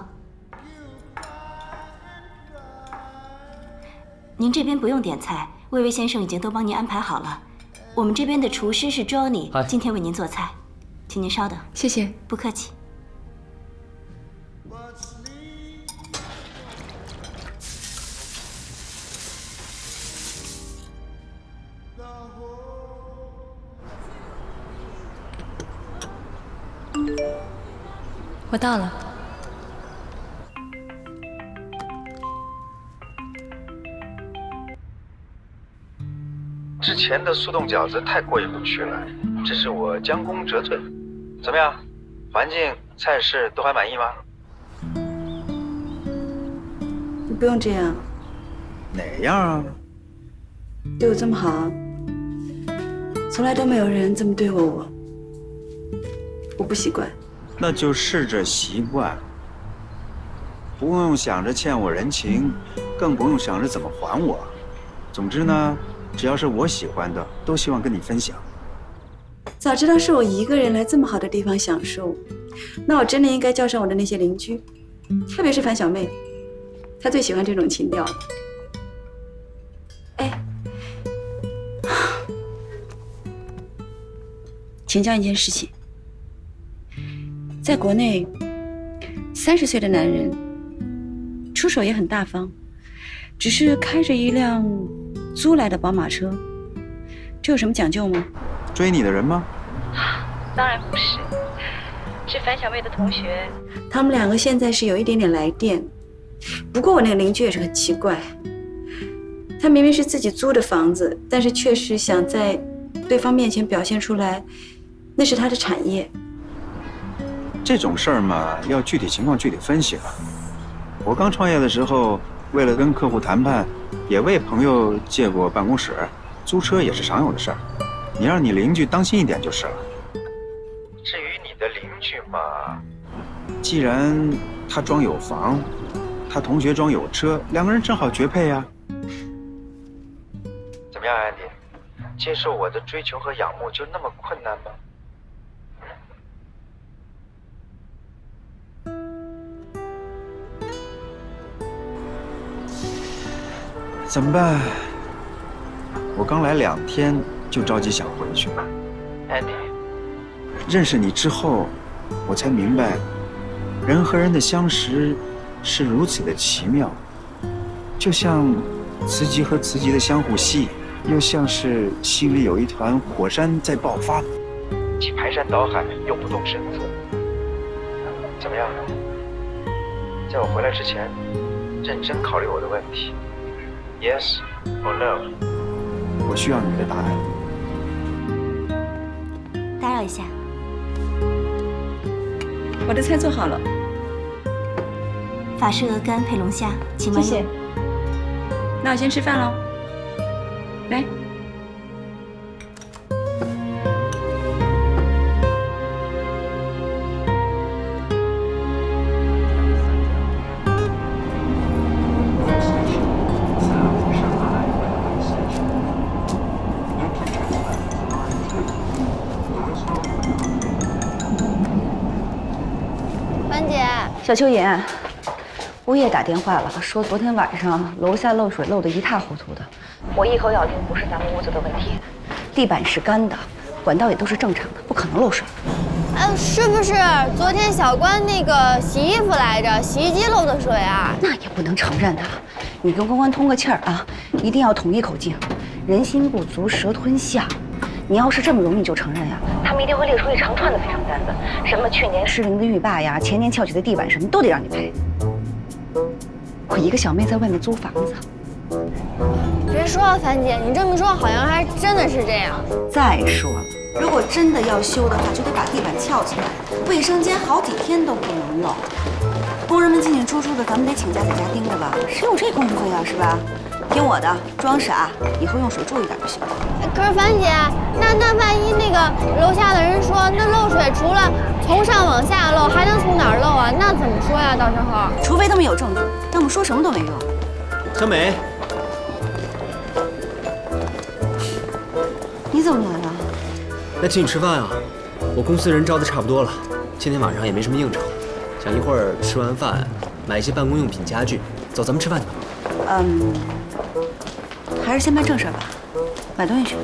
您这边不用点菜，魏巍先生已经都帮您安排好了。我们这边的厨师是 Johnny， 今天为您做菜，请您稍等。谢谢，不客气。我到了。之前的速冻饺子太过意不去了，这是我将功折罪。怎么样，环境、菜式都还满意吗？你不用这样。哪样啊？对我这么好，从来都没有人这么对过我，我不习惯。那就试着习惯，不用想着欠我人情，更不用想着怎么还我。总之呢，只要是我喜欢的，都希望跟你分享。早知道是我一个人来这么好的地方享受，那我真的应该叫上我的那些邻居，特别是樊小妹，她最喜欢这种情调。哎，请教一件事情，在国内，30岁的男人出手也很大方，只是开着一辆租来的宝马车，这有什么讲究吗？追你的人吗？当然不是，是樊小妹的同学。他们两个现在是有一点点来电，不过我那个邻居也是很奇怪，他明明是自己租的房子，但是确实想在对方面前表现出来，那是他的产业。这种事儿嘛，要具体情况具体分析了。我刚创业的时候，为了跟客户谈判，也为朋友借过办公室，租车也是常有的事儿。你让你邻居当心一点就是了。至于你的邻居嘛，既然他装有房，他同学装有车，两个人正好绝配呀。怎么样，安迪？接受我的追求和仰慕就那么困难吗？怎么办？我刚来2天就着急想回去。Andy， 认识你之后，我才明白，人和人的相识是如此的奇妙，就像磁极和磁极的相互吸引，又像是心里有一团火山在爆发，既排山倒海又不动声色。怎么样？在我回来之前，认真考虑我的问题。Yes or no？ 我需要你的答案。打扰一下，我的菜做好了，法式鹅肝配龙虾，请慢用。谢谢。那我先吃饭喽。来。小秋妍，物业打电话了，说昨天晚上楼下漏水漏得一塌糊涂的。我一口咬定不是咱们屋子的问题，地板是干的，管道也都是正常的，不可能漏水。是不是昨天小关那个洗衣服来着，洗衣机漏的水啊？那也不能承认啊！你跟关关通个气儿啊，一定要统一口径，人心不足蛇吞象。你要是这么容易就承认呀，他们一定会列出一长串的赔偿单子，什么去年失灵的浴霸呀，前年翘起的地板，什么都得让你赔。我一个小妹在外面租房子，别说了，樊姐，你这么说好像还真的是这样。再说了，如果真的要修的话，就得把地板翘起来，卫生间好几天都不能漏。工人们进进出出的，咱们得请假在家盯着吧？谁有这功夫呀，是吧？听我的，装傻，以后用水注意点就行。可是樊姐，那万一那个楼下的人说，那漏水除了从上往下漏，还能从哪儿漏啊？那怎么说呀？到时候，除非他们有证据，但我们说什么都没用。小美，你怎么来了？来请你吃饭啊！我公司人招的差不多了，今天晚上也没什么应酬，想一会儿吃完饭买一些办公用品家具，走，咱们吃饭去。还是先办正事吧，买东西去。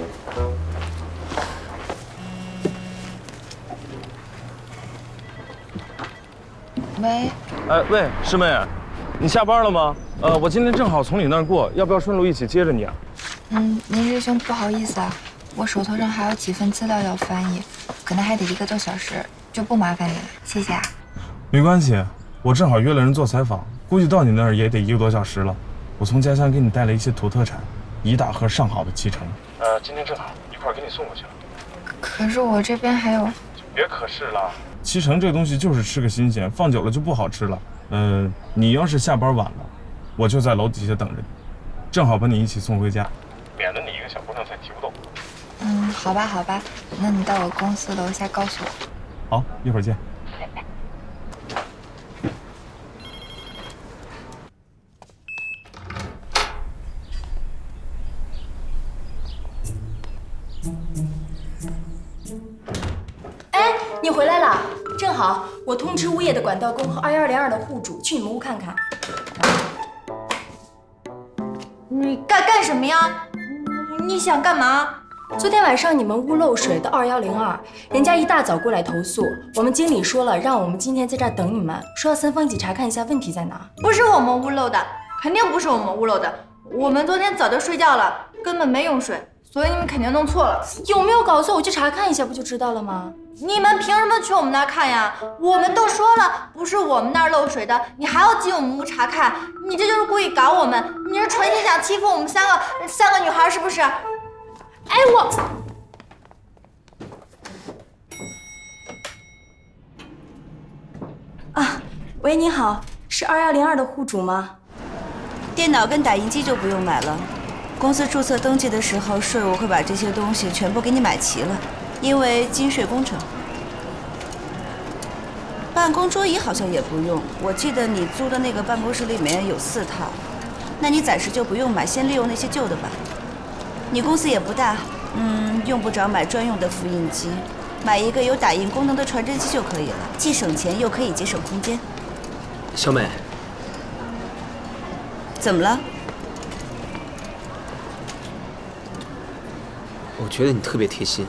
喂，哎喂，师妹，你下班了吗？我今天正好从你那儿过，要不要顺路一起接着你啊？林师兄，不好意思啊，我手头上还有几份资料要翻译，可能还得1个多小时，就不麻烦你了，谢谢啊。没关系，我正好约了人做采访，估计到你那儿也得1个多小时了。我从家乡给你带了一些土特产，1大盒上好的脐橙。今天正好一块给你送过去了。可是我这边还有……别可是了，脐橙这东西就是吃个新鲜，放久了就不好吃了。你要是下班晚了，我就在楼底下等着你，正好把你一起送回家，免得你一个小姑娘再提不动。好吧，好吧，那你到我公司楼下告诉我。好，一会儿见。你回来了，正好我通知物业的管道工和2102的户主去你们屋看看。你干什么呀？你想干嘛？昨天晚上你们屋漏水的2102，人家一大早过来投诉，我们经理说了，让我们今天在这儿等你们，说要3方一起查看一下问题在哪。不是我们屋漏的，肯定不是我们屋漏的。我们昨天早就睡觉了，根本没用水，所以你们肯定弄错了。有没有搞错？我去查看一下不就知道了吗？你们凭什么去我们那儿看呀？我们都说了，不是我们那儿漏水的，你还要进我们屋查看？你这就是故意搞我们！你是存心想欺负我们三个女孩是不是？哎，我。啊，喂，你好，是2102的户主吗？电脑跟打印机就不用买了，公司注册登记的时候，税务会把这些东西全部给你买齐了，因为金税工程。办公桌椅好像也不用，我记得你租的那个办公室里面有4套，那你暂时就不用买，先利用那些旧的吧。你公司也不大，用不着买专用的复印机，买一个有打印功能的传真机就可以了，既省钱又可以节省空间。小美，怎么了？我觉得你特别贴心，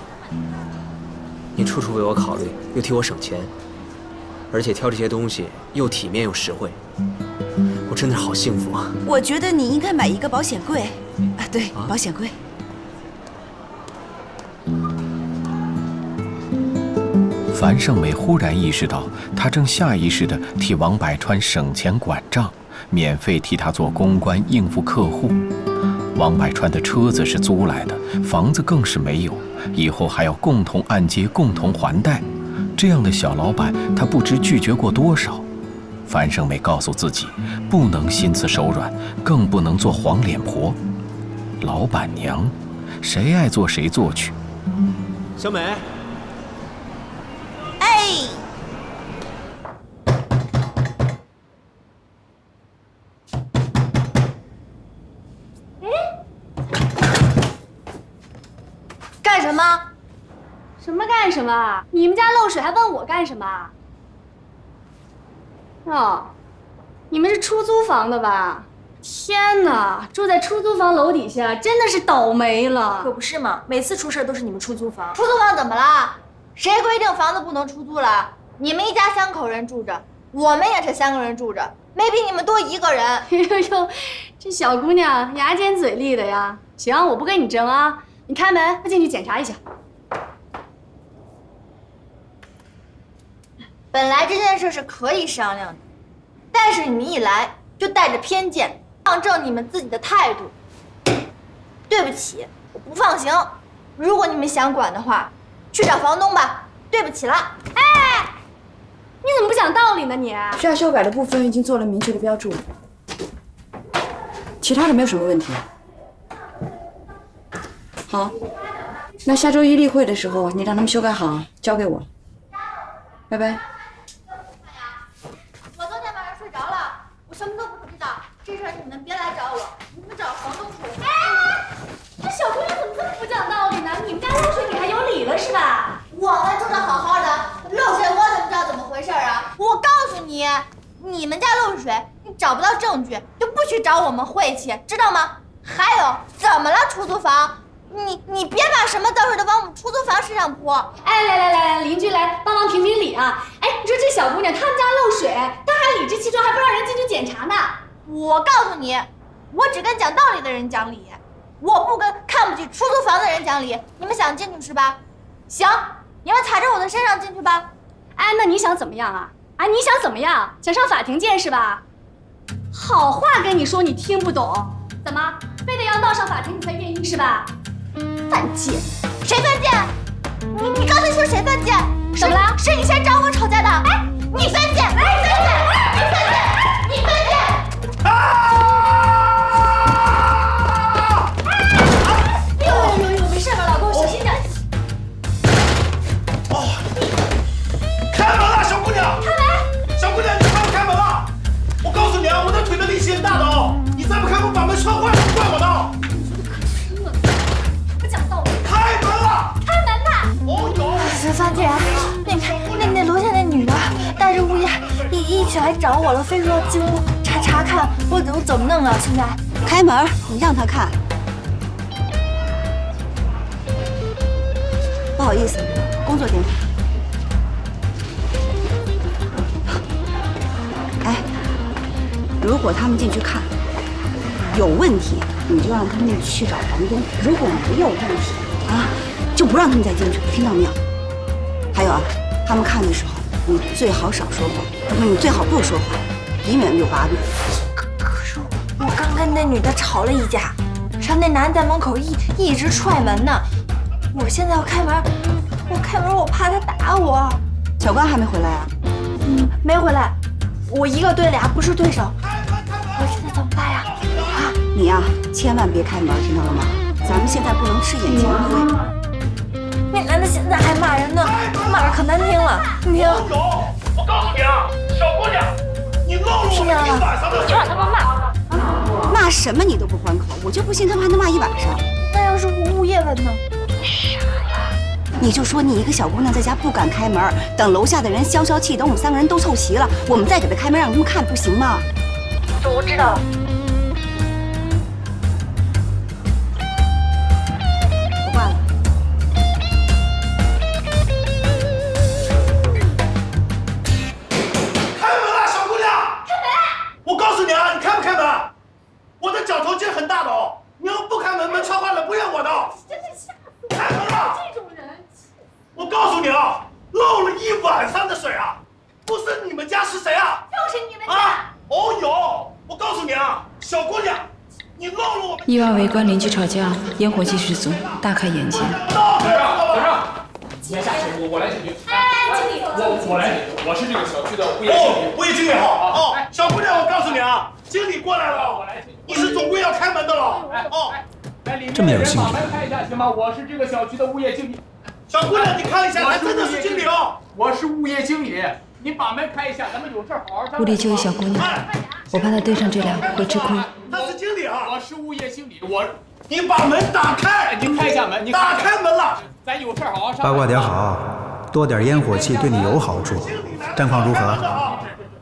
你处处为我考虑，又替我省钱，而且挑这些东西又体面又实惠，我真的是好幸福啊！我觉得你应该买一个保险柜啊，对，保险柜。樊胜美忽然意识到，她正下意识地替王百川省钱管账，免费替他做公关应付客户。王百川的车子是租来的，房子更是没有，以后还要共同按揭、共同还贷。这样的小老板，她不知拒绝过多少。樊胜美告诉自己，不能心慈手软，更不能做黄脸婆。老板娘，谁爱做谁做去。小美。哎，干什么？什么干什么？你们家漏水还问我干什么？哦，你们是出租房的吧？天哪，住在出租房楼底下真的是倒霉了。可不是嘛，每次出事都是你们出租房。出租房怎么了？谁规定房子不能出租了？你们一家3口人住着，我们也是3个人住着，没比你们多1个人。呦呦，这小姑娘牙尖嘴利的呀。行，我不跟你争啊，你开门，我进去检查一下。本来这件事是可以商量的，但是你们一来就带着偏见，放正你们自己的态度。对不起，我不放行。如果你们想管的话，去找房东吧。对不起了。哎，你怎么不讲道理呢你？需要修改的部分已经做了明确的标注，其他的没有什么问题。好，那下周一例会的时候，你让他们修改好，交给我。拜拜。我昨天晚上睡着了，我什么都不知道。这事儿你们别来找我，你们找房东处理。哎，这小姑娘怎么这么不讲道理呢？你们家漏水你还有理了是吧？我们住的好好的，漏水我怎么知道怎么回事啊？我告诉你，你们家漏水，你找不到证据就不许找我们晦气，知道吗？还有，怎么了？出租房，你别把什么脏水都往我们出租房身上泼。哎，来，邻居来帮忙评评理啊！哎，你说这小姑娘他们家漏水，她还理直气壮，还不让人进去检查呢。我告诉你，我只跟讲道理的人讲理，我不跟看不起出租房的人讲理。你们想进去是吧？行。你们踩着我的身上进去吧。哎，那你想怎么样啊？哎，你想怎么样？想上法庭见是吧？好话跟你说，你听不懂，怎么非得要闹上法庭你才愿意是吧？犯贱！谁犯贱？你刚才说谁犯贱？怎么了？是你先找我吵架的。哎，你犯贱！哎，犯贱！你犯贱！你犯贱！呦，没事吧，老公，小心点。开门了，小姑娘！开门！小姑娘，你快开门了！我告诉你啊，我的腿的力气很大的哦，你再不开门把门摔坏了，怪我的。说的可真不讲道理！开门了！开门呐！哦有。范姐，那楼下那女的带着物业一起来找我了，非说要进屋查看，我怎么弄啊？现在开门，你让他看。不好意思，工作电话。哎，如果他们进去看，有问题你就让他们去找房东，如果没有问题啊，就不让他们再进去，听到没有？还有啊，他们看的时候你最好少说话，不是你最好不说话，以免有把柄。可是我刚跟那女的吵了一架，然后那男的在门口一直踹门呢，我现在要开门，我怕他打我。小关还没回来啊？没回来，我一个对俩，不是对手。我现在怎么办呀？啊，你呀，千万别开门，听到了吗？咱们现在不能吃眼前亏。那男的现在还骂人呢，骂的可难听了。你听，我告诉你啊，小姑娘，你漏了我们一晚上的，就让他们骂，骂什么你都不还口，我就不信他们还能骂一晚上。那要是物业问呢？你就说你一个小姑娘在家不敢开门，等楼下的人消消气，等我们3个人都凑齐了，我们再给她开门让他们看，不行吗？我知道了。我挂了。开门啊，小姑娘！开门！我告诉你啊，你开不开门？我的脚头劲很大的哦，你要不开门，门敲坏了不怨我的。开门啊！这种人。我告诉你啊，漏了一晚上的水啊，不是你们家是谁啊？就是你们家。啊！哦哟，我告诉你啊，小姑娘，你漏了我们。意外围观邻居吵架，烟火气十足，大开眼界。等着，你先下去，我来解决。经理，我来解决，我是这个小区的物业经理。物业经理好。哦，小姑娘，我告诉你啊，经理过来了，你是总归要开门的了。哦，来，里面这么有兴趣把门开一下行吗？我是这个小区的物业经理。小姑娘，你看一下，他真的是经理哦。我是物业经理，你把门开一下，咱们有事好好商量。屋里就一小姑娘，我怕她对上这俩会吃亏。他是经理啊，我是物业经理，你把门打开，你开一下门，打开门了，咱有事好好商量。八卦点好，多点烟火气对你有好处。战况如何？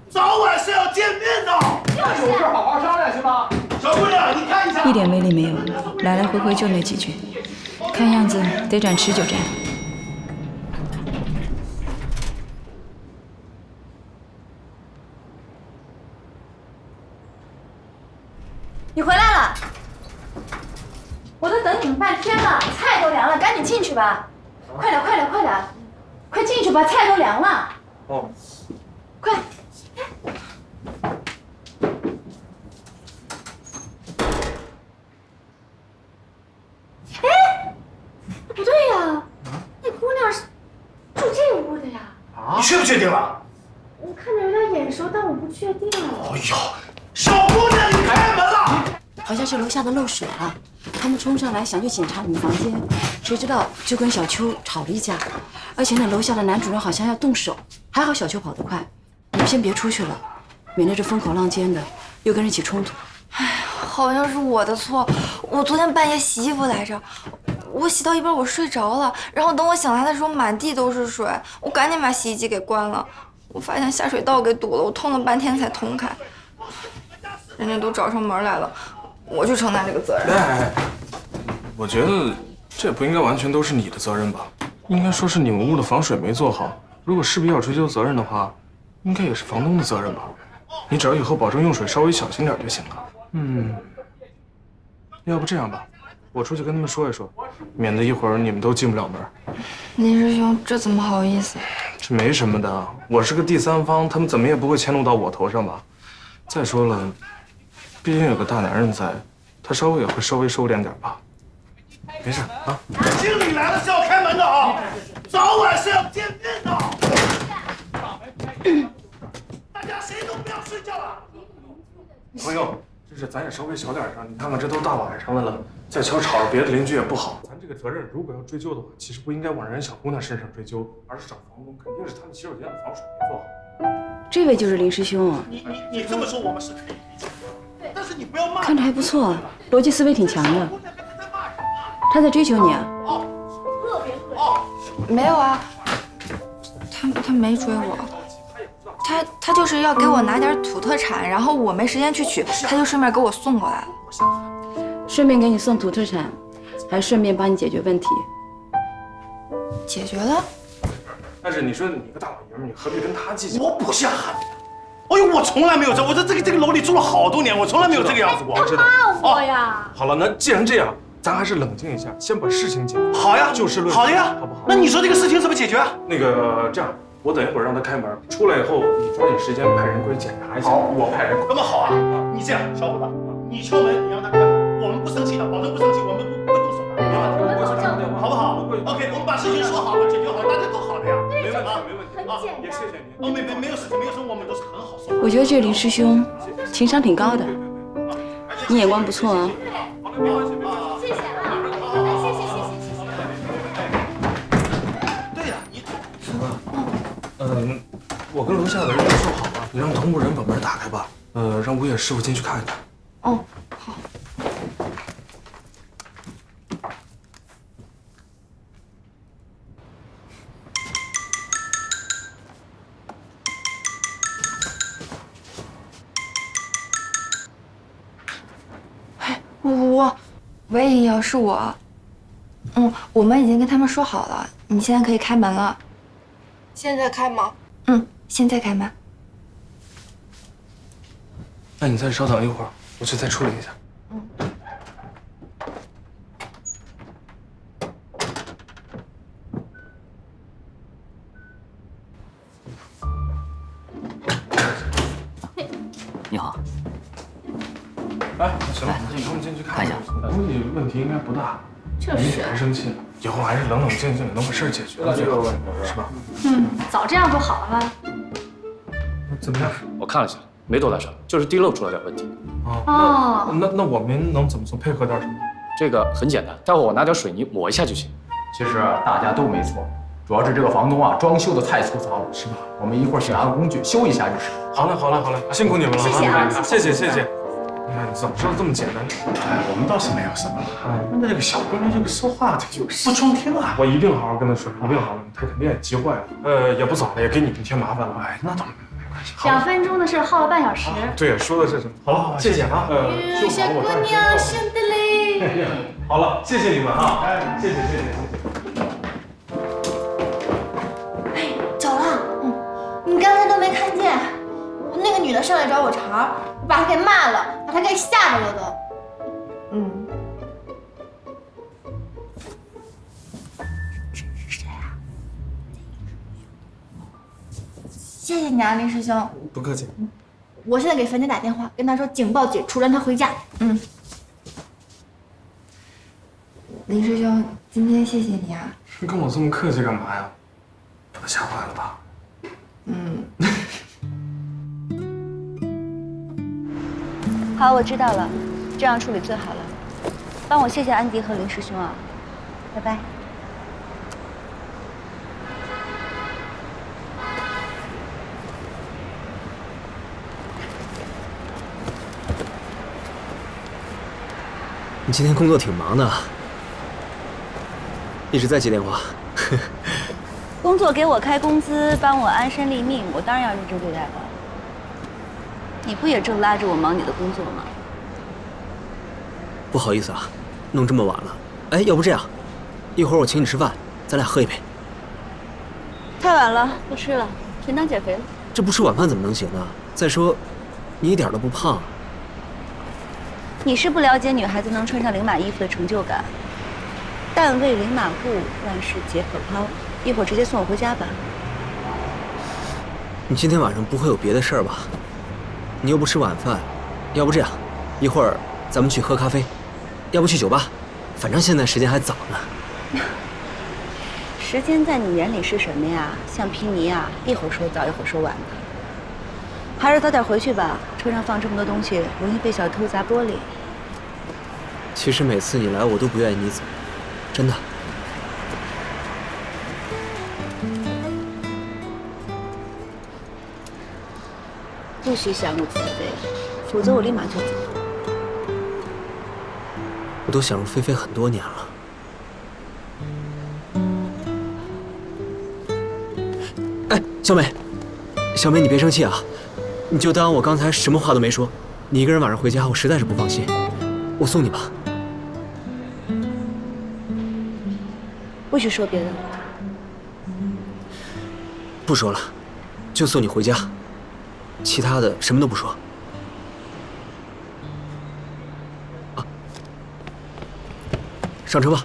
早晚是要见面的，有事好好商量行吗？小姑娘，你看一下，一点威力没有，来来回回就那几句，看样子得转持久战。你回来了，我都等你们半天了，菜都凉了，赶紧进去吧！快点，快点，快点，快进去吧，菜都凉了。哦，快！哎，不对呀，那姑娘是住这屋的呀。你确不确定了？我看着有点眼熟，但我不确定。哎呦，小姑娘，你开门了！好像是楼下的漏水了，他们冲上来想去检查你们房间，谁知道就跟小邱吵了一架，而且那楼下的男主人好像要动手，还好小邱跑得快。你们先别出去了，免得这风口浪尖的又跟人起冲突。哎呀，好像是我的错，我昨天半夜洗衣服来着，我洗到一半我睡着了，然后等我醒来的时候满地都是水，我赶紧把洗衣机给关了，我发现下水道给堵了，我通了半天才通开，人家都找上门来了。我去承担这个责任。哎，我觉得这不应该完全都是你的责任吧？应该说是你们屋的防水没做好。如果势必要追究责任的话，应该也是房东的责任吧？你只要以后保证用水稍微小心点就行了。要不这样吧，我出去跟他们说一说，免得一会儿你们都进不了门。林师兄，这怎么好意思？这没什么的，我是个第三方，他们怎么也不会迁怒到我头上吧？再说了，毕竟有个大男人在，他稍微也会稍微收敛点吧。没事啊。经理来了是要开门的啊，早晚是要见面的。大家谁都不要睡觉了。朋友，就是咱也稍微小点声，你看看这都大晚上的了，再瞧吵着别的邻居也不好。咱这个责任如果要追究的话，其实不应该往人家小姑娘身上追究，而是找房东，肯定是他们洗手间的防水没做好。这位就是林师兄啊，你这么说我们是可以理解，但是你不要骂。看着还不错，逻辑思维挺强的。他在追求你啊？没有啊，他没追我，他就是要给我拿点土特产，然后我没时间去取，他就顺便给我送过来了。顺便给你送土特产，还顺便帮你解决问题。解决了？但是你说你个大老爷们，你何必跟他计较？我不想喊你，哎呦，我从来没有我在这个楼里住了好多年，我从来没有这个样子过。我知道。骂我呀！好了，那既然这样，咱还是冷静一下，先把事情解决。好呀，就事论事。好的呀，好不好？那你说这个事情怎么解决啊？那个这样，我等一会儿让他开门，出来以后你抓紧时间派人过去检查一下。好，我派人。那么好啊，你这样，小伙子，你敲门，你让他开门，我们不生气的，保证不生气，我们不动手的，我们保证，好不好 ？OK， 我们把事情说好了，解决好，大家都好的呀。没问题，没问题。很简单。也谢谢您。哦，没有事情，我们都是很好说。我觉得这林师兄情商挺高的，你眼光不错啊。谢谢啊，谢谢。对呀，你什么？我跟楼下的人都说好了，你让同步人把门打开吧。让物业师傅进去看一看。哦，好。喂，莹莹，是我。我们已经跟他们说好了，你现在可以开门了。现在开吗？现在开门。那你再稍等一会儿，我去再处理一下。你好。哎，行了，他们进去看一下。估计问题应该不大。就是别生气了，以后还是冷冷静静，能把事儿解决了最好，是吧？早这样不好了吗？怎么样？我看了一下，没多大事，就是滴漏出了点问题。那我们能怎么做？配合点什么？这个很简单，待会儿我拿点水泥抹一下就行。其实大家都没错，主要是这个房东啊，装修的太粗糙了，是吧？我们一会儿去拿个工具修一下就是。好嘞，辛苦你们了，谢谢啊，谢谢。你看，怎么说这么简单？哎，我们倒是没有什么。那这个小闺女这个说话她就不中听啊。我一定好好跟她说，一定好好，她肯定也急坏了。也不早了，也给你们添麻烦了。哎，那倒没关系。 2分钟的事耗了半小时。对，说的是什么？好，谢谢啊。小姑娘，兄弟嘞。好了，谢谢你们啊！哎，谢谢。哎，走了。你刚才都没看见，那个女的上来找我茬，我把她给骂了，把她给吓着了都。谢谢你啊，林师兄。不客气。我现在给樊姐打电话，跟她说警报解除，让她回家。林师兄，今天谢谢你啊。你跟我这么客气干嘛呀？把他吓坏了吧？好，我知道了，这样处理最好了。帮我谢谢安迪和林师兄啊，拜拜。 你今天工作挺忙的，一直在接电话。工作给我开工资，帮我安身立命，我当然要认真对待了。你不也正拉着我忙你的工作吗？不好意思啊，弄这么晚了。哎，要不这样，一会儿我请你吃饭，咱俩喝一杯。太晚了，不吃了，全当减肥了。这不吃晚饭怎么能行呢？再说，你一点都不胖。 你是不了解女孩子能穿上领码衣服的成就感。但为领马户，万事皆可抛。一会儿直接送我回家吧。你今天晚上不会有别的事儿吧？你又不吃晚饭，要不这样，一会儿咱们去喝咖啡，要不去酒吧，反正现在时间还早呢。时间在你眼里是什么呀？橡皮泥啊，一会儿说早，一会儿说晚的。还是早点回去吧，车上放这么多东西，容易被小偷砸玻璃。其实每次你来，我都不愿意你走，真的。不许想入非非，否则我立马就走。我都想入非非很多年了。哎，小美，小美，你别生气啊。 你就当我刚才什么话都没说。你一个人晚上回家，我实在是不放心。我送你吧。不许说别的。不说了，就送你回家。其他的什么都不说。啊，上车吧。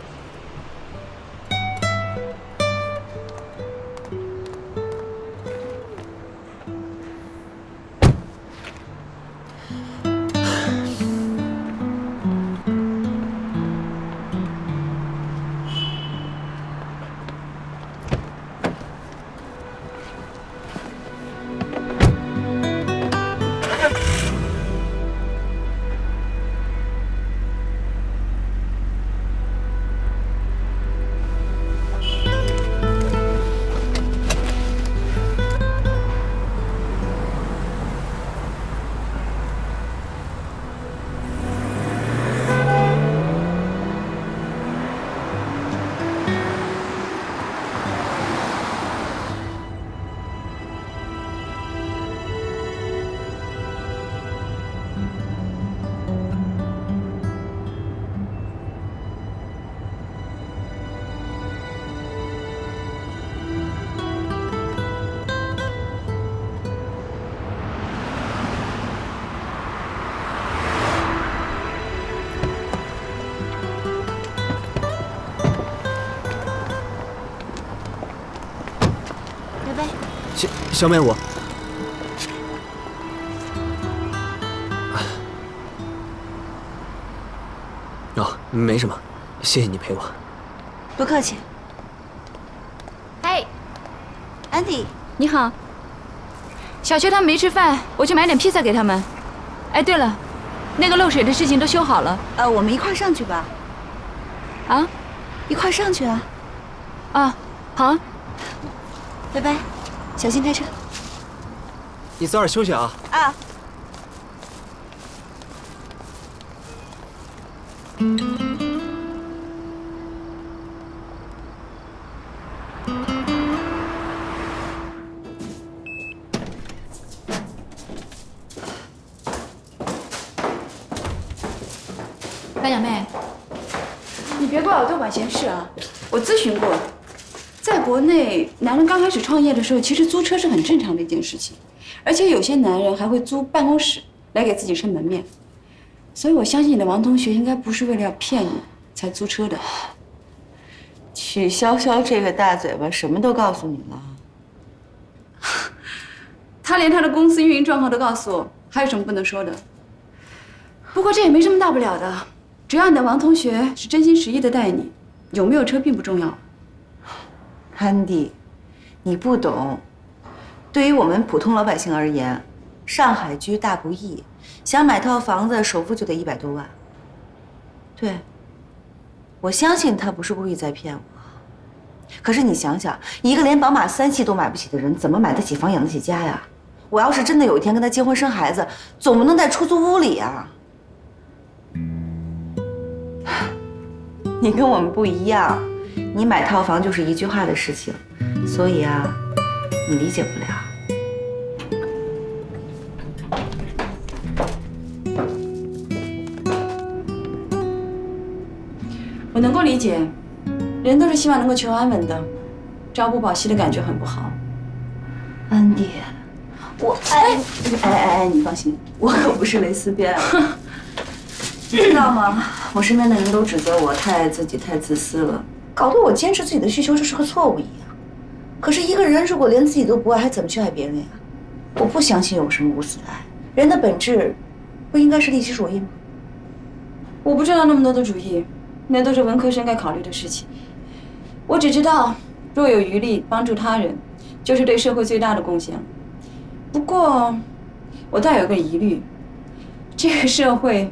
小美，我没什么，谢谢你陪我。不客气。嘿，安迪，你好。小薛他们没吃饭，我去买点披萨给他们。哎，对了，那个漏水的事情都修好了。我们一块上去吧。啊？一块上去啊。啊，好。拜拜，小心开车。你早点休息啊。啊。白小妹，你别怪我多管闲事啊！我咨询过，在国内，男人刚开始创业的时候，其实租车是很正常的一件事情，而且有些男人还会租办公室来给自己撑门面。所以我相信你的王同学应该不是为了要骗你才租车的。曲潇潇这个大嘴巴什么都告诉你了？他连他的公司运营状况都告诉我，还有什么不能说的？不过这也没什么大不了的。只要你的王同学是真心实意的待你，有没有车并不重要。安迪，你不懂。对于我们普通老百姓而言，上海居大不易，想买套房子，首付就得100多万。对，我相信他不是故意在骗我。可是你想想，一个连宝马3系都买不起的人，怎么买得起房、养得起家呀？我要是真的有一天跟他结婚生孩子，总不能在出租屋里呀。你跟我们不一样，你买套房就是一句话的事情，所以啊，你理解不了。我能够理解，人都是希望能够求安稳的，朝不保夕的感觉很不好。安迪，我哎，你放心，我可不是蕾丝边啊。你知道吗？我身边的人都指责我太爱自己、太自私了，搞得我坚持自己的需求就是个错误一样。可是一个人如果连自己都不爱，还怎么去爱别人呀？我不相信有什么无私的爱，人的本质不应该是利己主义吗？我不知道那么多的主义，那都是文科生该考虑的事情。我只知道，若有余力帮助他人，就是对社会最大的贡献了。不过，我倒有个疑虑，这个社会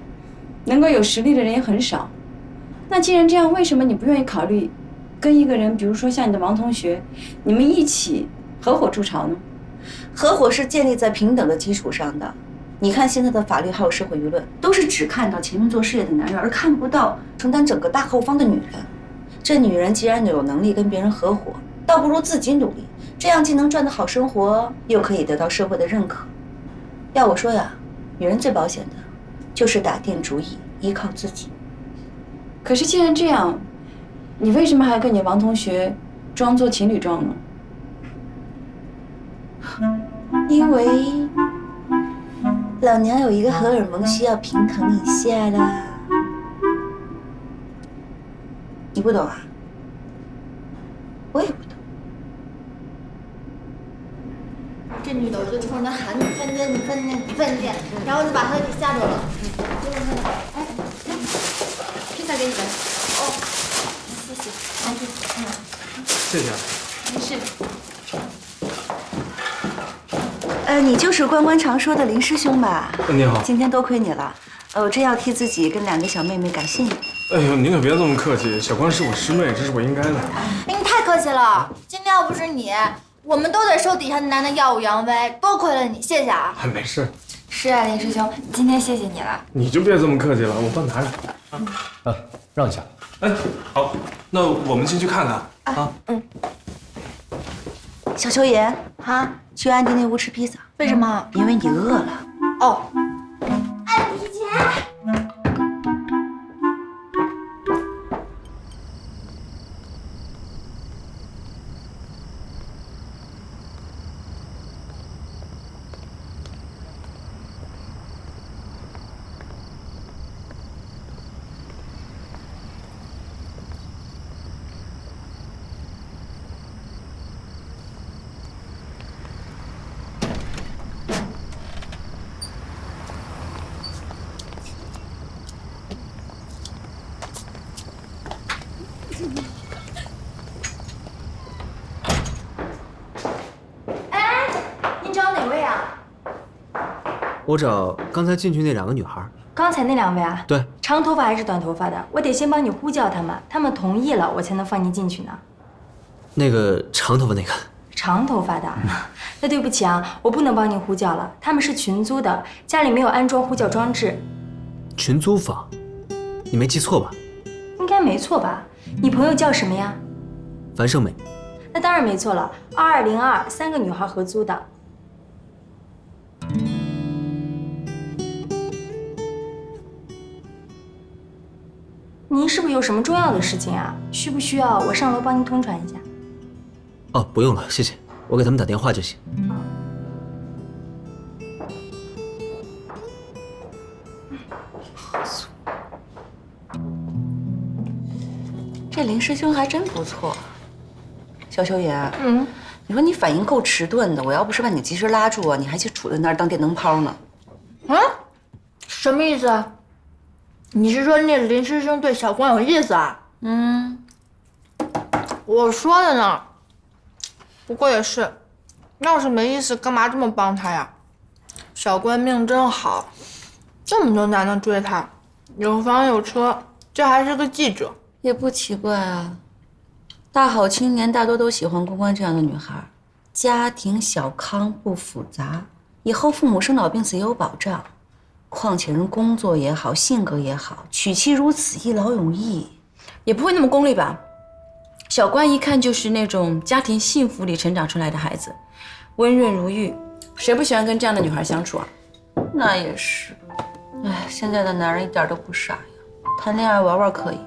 能够有实力的人也很少。那既然这样，为什么你不愿意考虑跟一个人，比如说像你的王同学，你们一起合伙筑巢呢？合伙是建立在平等的基础上的。你看现在的法律还有社会舆论，都是只看到前面做事业的男人，而看不到承担整个大后方的女人。这女人既然有能力跟别人合伙，倒不如自己努力，这样既能赚得好生活，又可以得到社会的认可。要我说呀，女人最保险的就是打定主意依靠自己。可是既然这样，你为什么还要跟你王同学装作情侣状呢？因为老娘有一个荷尔蒙需要平衡一下啦。你不懂啊？我也不懂。这女的就冲着喊你饭店，你饭店，你饭店，然后就把她给吓着了。结果她，哎，披萨给你们。哦，谢谢，拿去。谢谢。没事。你就是关关常说的林师兄吧？你好。今天多亏你了，我真要替自己跟2个小妹妹感谢你。哎呦，您可别这么客气，小关是我师妹，这是我应该的。哎，你太客气了。今天要不是你，我们都得受底下的男的耀武扬威，多亏了你，谢谢啊。没事。是啊，林师兄，今天谢谢你了。你就别这么客气了，我帮拿着。让一下。哎，好，那我们进去看看啊。小秋妍，去安迪那屋吃披萨。为什么？因为你饿了。哦。安迪姐。哎，你找哪位啊？我找刚才进去那2个女孩。刚才那2位啊？对。长头发还是短头发的？我得先帮你呼叫他们，他们同意了，我才能放你进去呢。那个长头发那个。长头发的，那对不起啊，我不能帮您呼叫了。他们是群租的，家里没有安装呼叫装置。群租房？你没记错吧？应该没错吧？你朋友叫什么呀？樊胜美。那当然没错了，2202，3个女孩合租的。您是不是有什么重要的事情啊？需不需要我上楼帮您通传一下？哦，不用了，谢谢，我给他们打电话就行。这林师兄还真不错。小秋妍，你说你反应够迟钝的，我要不是把你及时拉住啊，你还去杵在那儿当电灯泡呢。什么意思啊？你是说那林师兄对小关有意思啊？我说的呢。不过也是，要是没意思，干嘛这么帮他呀？小关命真好，这么多男的追他，有房有车，这还是个记者。也不奇怪啊，大好青年大多都喜欢关关这样的女孩，家庭小康不复杂，以后父母生老病死也有保障。况且人工作也好，性格也好，娶妻如此一劳永逸，也不会那么功利吧？小关一看就是那种家庭幸福里成长出来的孩子，温润如玉，谁不喜欢跟这样的女孩相处啊？那也是。哎，现在的男人一点都不傻呀，谈恋爱玩玩可以，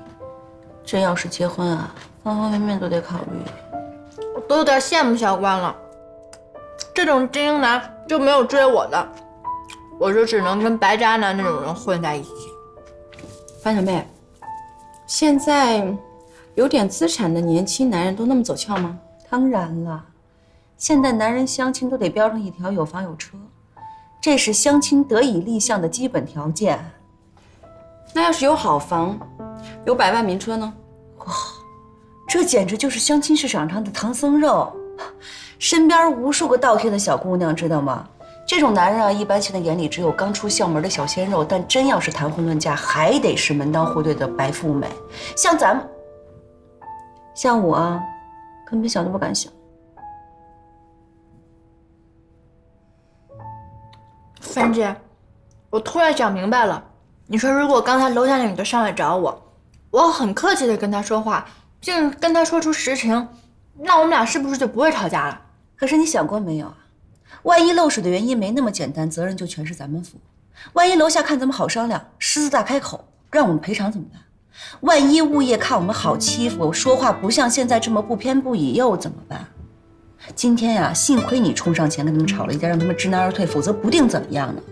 真要是结婚啊，方方面面都得考虑。我都有点羡慕小关了，这种精英男就没有追我的，我就只能跟白渣男那种人混在一起。樊小妹，现在有点资产的年轻男人都那么走俏吗？当然了，现在男人相亲都得标上一条有房有车，这是相亲得以立项的基本条件。那要是有好房，有100万名车呢？哇，这简直就是相亲市场上的唐僧肉，身边无数个倒贴的小姑娘，知道吗？这种男人啊，一般性的眼里只有刚出校门的小鲜肉，但真要是谈婚论嫁，还得是门当户对的白富美。像我啊，根本想都不敢想。樊姐，我突然想明白了，你说如果刚才楼下那女的上来找我，我很客气的跟她说话，并跟她说出实情，那我们俩是不是就不会吵架了？可是你想过没有啊？万一漏水的原因没那么简单，责任就全是咱们负。万一楼下看咱们好商量，狮子大开口，让我们赔偿怎么办？万一物业看我们好欺负，说话不像现在这么不偏不倚，又怎么办？今天呀，幸亏你冲上前跟他们吵了一架，让他们知难而退，否则不定怎么样呢。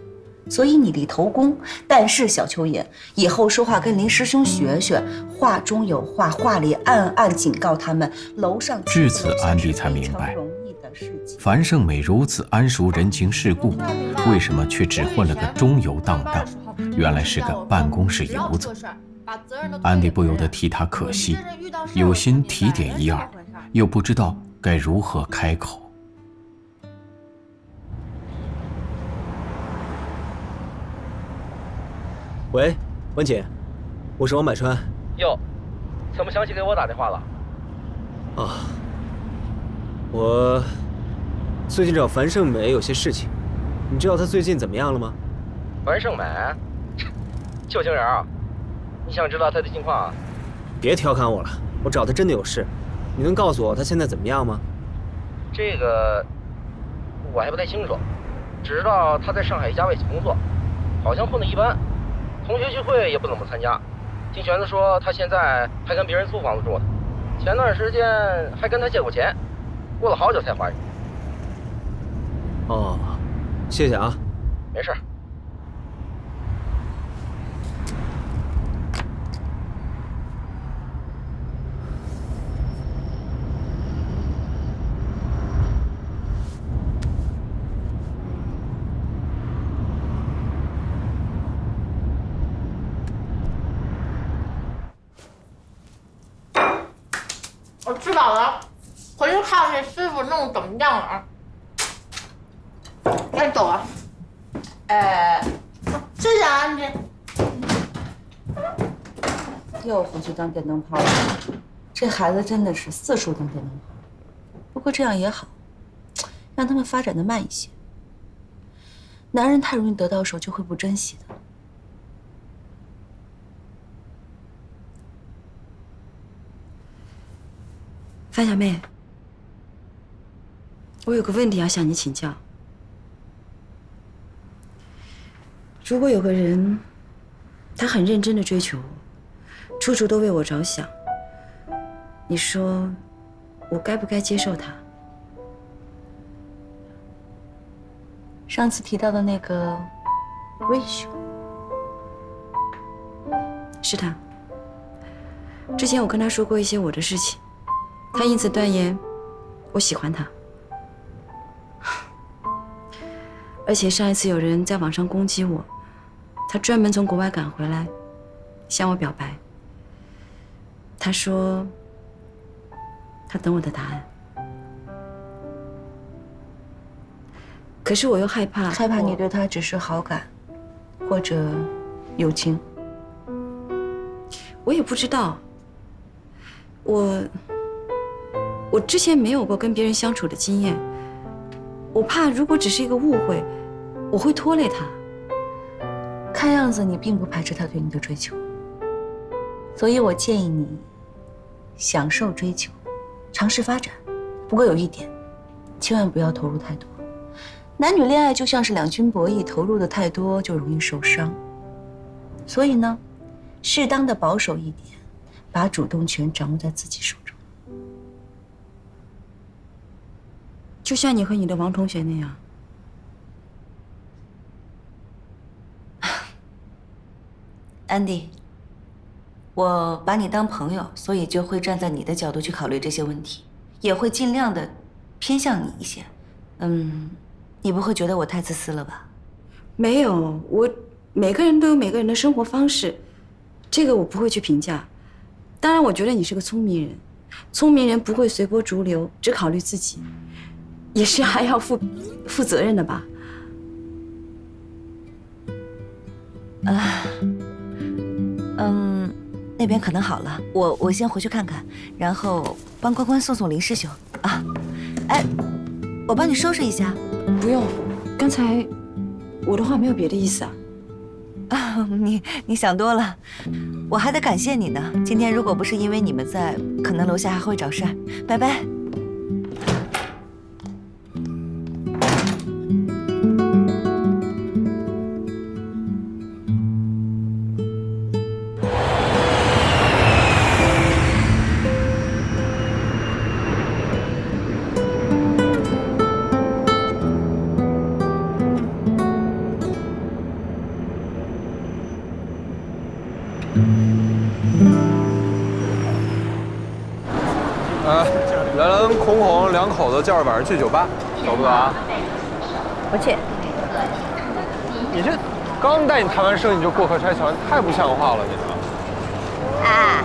所以你立头功。但是小秋野，以后说话跟林师兄学学，话中有话，话里暗暗警告他们。楼上至此，安迪才明白，樊胜美如此谙熟人情世故，为什么却只混了个中游荡荡？原来是个办公室游子。安迪不由得替他可惜，有心提点一二，又不知道该如何开口。喂，文姐，我是王百川。哟，怎么想起给我打电话了？啊，我最近找樊胜美有些事情，你知道她最近怎么样了吗？樊胜美，旧情人啊！你想知道她的近况啊？别调侃我了，我找她真的有事，你能告诉我她现在怎么样吗？这个我还不太清楚，只知道她在上海一家外企工作，好像混得一般，同学聚会也不怎么参加。听玄子说，她现在还跟别人租房子住呢，前段时间还跟他借过钱，过了好久才还。哦，谢谢啊。没事。我吃饱了，回去看看这师傅弄怎么样了啊。该走了。谢谢安迪。又回去当电灯泡了，这孩子真的是四处当电灯泡。不过这样也好，让他们发展的慢一些。男人太容易得到手，就会不珍惜的。樊小妹，我有个问题要向你请教。如果有个人，他很认真的追求我，处处都为我着想，你说我该不该接受他？上次提到的那个魏兄，是他。之前我跟他说过一些我的事情，他因此断言我喜欢他。而且上一次有人在网上攻击我，他专门从国外赶回来，向我表白。他说他等我的答案。可是我又害怕你对他只是好感，或者友情。我也不知道，我之前没有过跟别人相处的经验，我怕如果只是一个误会，我会拖累他。看样子你并不排斥他对你的追求，所以我建议你享受追求，尝试发展。不过有一点，千万不要投入太多。男女恋爱就像是两军博弈，投入的太多就容易受伤。所以呢，适当的保守一点，把主动权掌握在自己手中。就像你和你的王同学那样。安迪，我把你当朋友，所以就会站在你的角度去考虑这些问题，也会尽量的偏向你一些。你不会觉得我太自私了吧？没有，每个人都有每个人的生活方式，这个我不会去评价。当然，我觉得你是个聪明人，聪明人不会随波逐流，只考虑自己，也是还要负责任的吧？那边可能好了，我先回去看看，然后帮关关送送林师兄啊。哎，我帮你收拾一下。不用，刚才我的话没有别的意思啊。你想多了，我还得感谢你呢。今天如果不是因为你们在，可能楼下还会找事儿。拜拜。兰兰、孔孔两口子叫着晚上去酒吧，走不走啊？不去。你这刚带你谈完生意就过河拆桥，太不像话了，你这。哎，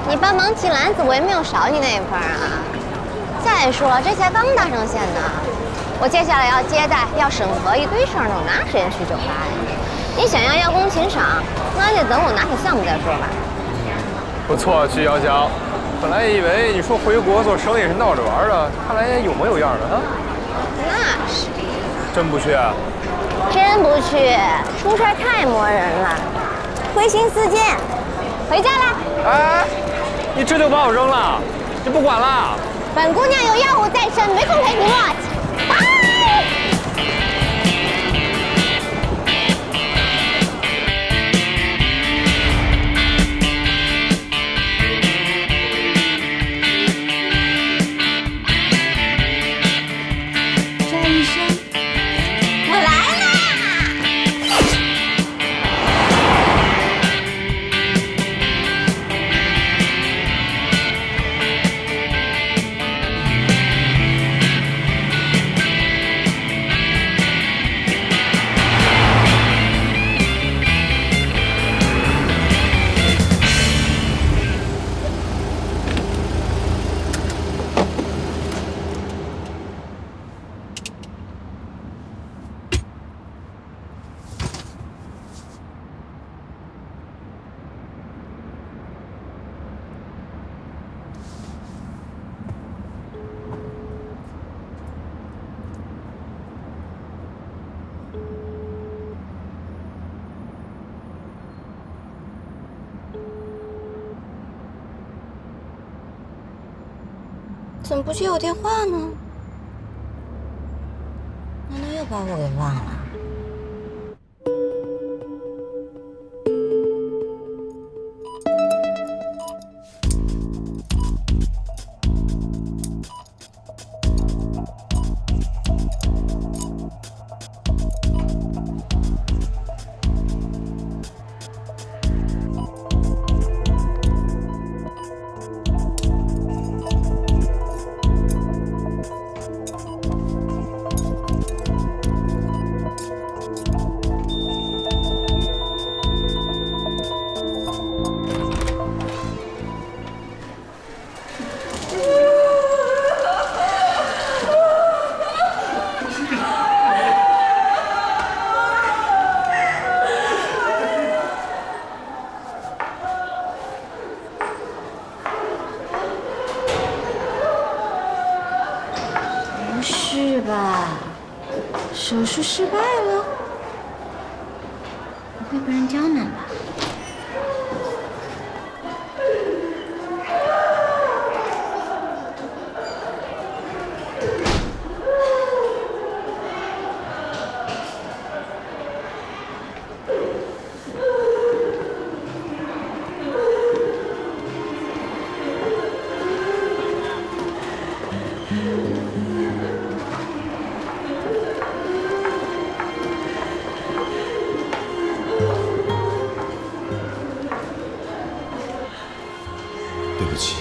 你帮忙提篮子，我也没有少你那一份啊。再说了，这才刚搭上线呢，我接下来要接待、要审核一堆事儿呢，我哪时间去酒吧呀？你想要邀功请赏，那还得等我拿起项目再说吧。不错，曲筱绡。本来以为你说回国做生意是闹着玩的，看来也有模有样的啊。那是。真不去啊？真不去，出事太磨人了，推心似箭。回家啦！哎，你这就把我扔了？你不管了？本姑娘有要务在身，没空陪你磨叽。拜。怎么不接我电话呢？难道又把我给忘了？是吧？手术失败了？不会被人刁难吧？对不起。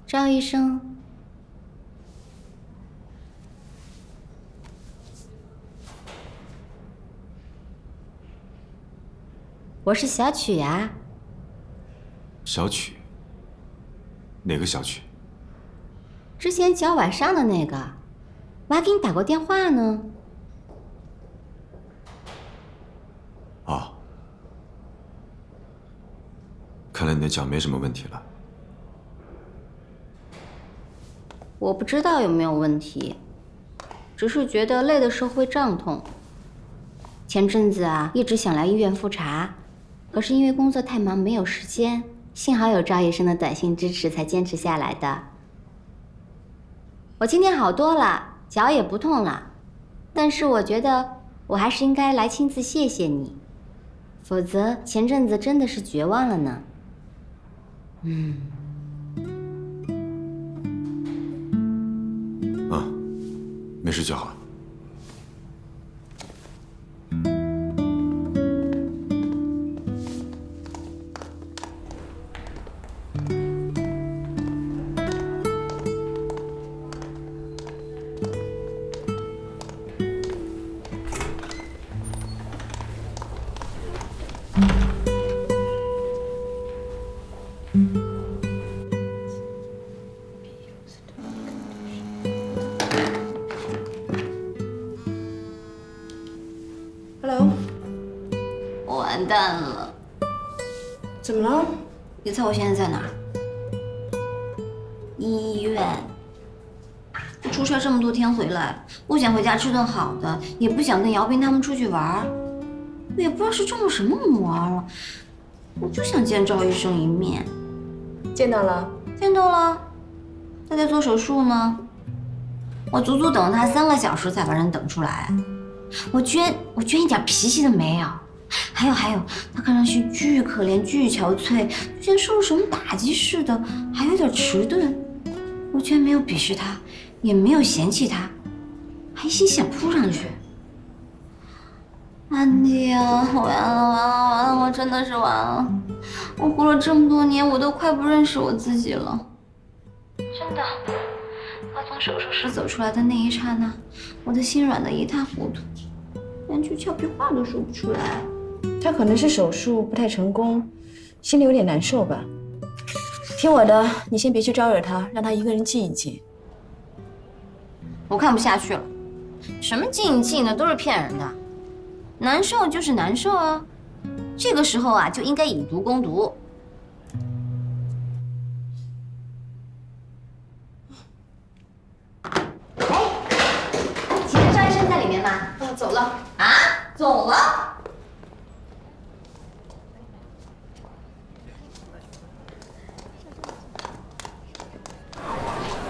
赵医生，我是小曲呀。小曲？哪个小曲？之前脚崴伤的那个，我还给你打过电话呢。哦，看来你的脚没什么问题了。我不知道有没有问题，只是觉得累的时候会胀痛。前阵子啊，一直想来医院复查，可是因为工作太忙没有时间，幸好有赵医生的短信支持，才坚持下来的。我今天好多了，脚也不痛了，但是我觉得我还是应该来亲自谢谢你，否则前阵子真的是绝望了呢。没事就好。我完蛋了。怎么了？你猜我现在在哪儿？医院。我出差这么多天回来，不想回家吃顿好的，也不想跟姚斌他们出去玩，我也不知道是中了什么魔了，我就想见赵医生一面。见到了？见到了，他在做手术呢。我足足等了他3个小时才把人等出来，我居然一点脾气都没有。还有，他看上去巨可怜、巨憔悴，就像受了什么打击似的，还有点迟钝。我居然没有鄙视他，也没有嫌弃他，还一心想扑上去。安迪啊，完了，我真的是完了！我活了这么多年，我都快不认识我自己了。真的，他从手术室走出来的那一刹那，我的心软得一塌糊涂，连句俏皮话都说不出来。他可能是手术不太成功，心里有点难受吧。听我的，你先别去招惹他，让他一个人静一静。我看不下去了，什么静一静的都是骗人的，难受就是难受啊。这个时候啊，就应该以毒攻毒。请问赵医生在里面吗？走了。啊？走了？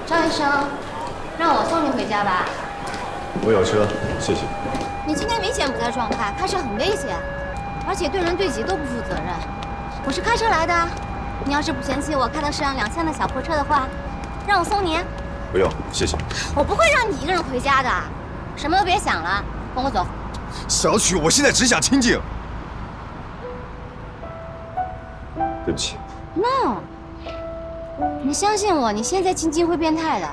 赵医生，让我送你回家吧。我有车，谢谢。你今天明显不在状态，开车很危险，而且对人对己都不负责任。我是开车来的，你要是不嫌弃我开的是辆2000的小破车的话，让我送你。不用，谢谢。我不会让你一个人回家的，什么都别想了，跟我走。小曲，我现在只想清静。对不起。 No， 你相信我，你现在静静会变态的。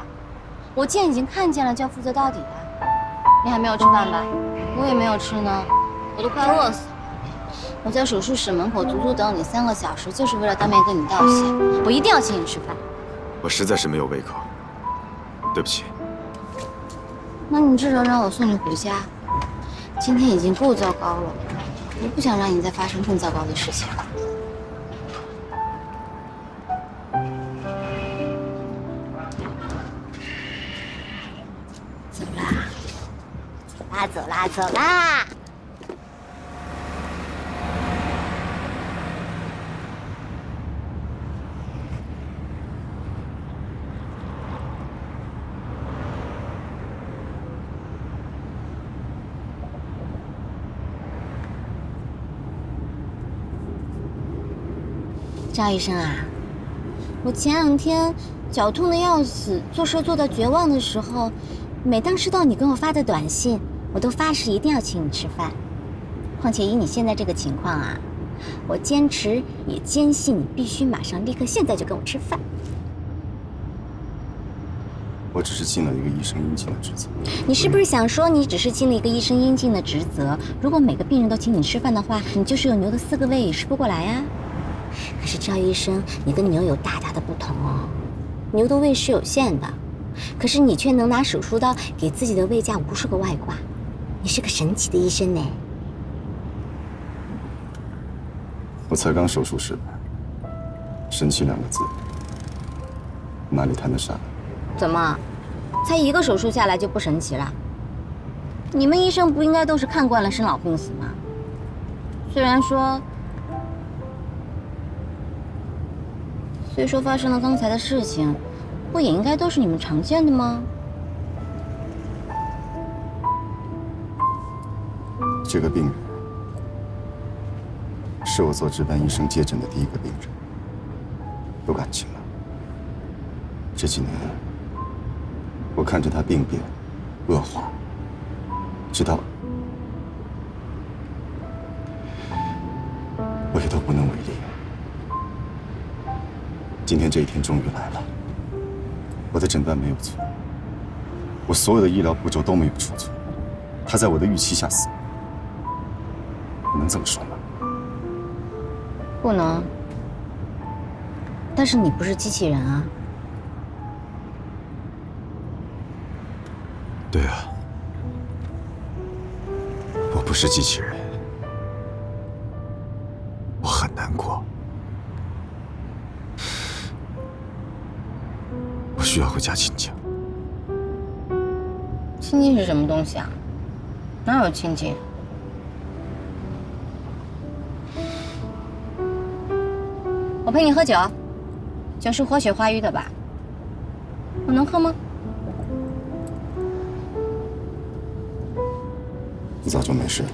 我既然已经看见了，就要负责到底的。你还没有吃饭吧？我也没有吃呢，我都快饿死了。我在手术室门口足足等你3个小时，就是为了当面跟你道谢。我一定要请你吃饭。我实在是没有胃口，对不起。那你至少让我送你回家。今天已经够糟糕了，我不想让你再发生更糟糕的事情。 走啦，走啦！赵医生啊，我前2天脚痛得要死，做事做到绝望的时候，每当收到你跟我发的短信。 我都发誓一定要请你吃饭，况且以你现在这个情况啊，我坚持也坚信你必须马上立刻现在就跟我吃饭。我只是尽了一个医生应尽的职责。你是不是想说你只是尽了一个医生应尽的职责？如果每个病人都请你吃饭的话，你就是有牛的4个胃，吃不过来呀。可是赵医生，你跟牛有大大的不同哦。牛的胃是有限的，可是你却能拿手术刀给自己的胃架无数个外挂。你是个神奇的医生呢。我才刚手术失败，神奇2个字，哪里谈得上？怎么，才一个手术下来就不神奇了？你们医生不应该都是看惯了生老病死吗？虽说发生了刚才的事情，不也应该都是你们常见的吗？这个病人是我做值班医生接诊的第一个病人，有感情了。这几年，我看着他病变、恶化，直到我也都无能为力。今天这一天终于来了，我的诊断没有错，我所有的医疗步骤都没有出错，他在我的预期下死。你能这么说吗？不能。但是你不是机器人啊。对啊，我不是机器人，我很难过，我需要回家亲亲。亲亲是什么东西啊？哪有亲亲？我陪你喝酒，酒是活血化瘀的吧？我能喝吗？你早就没事了，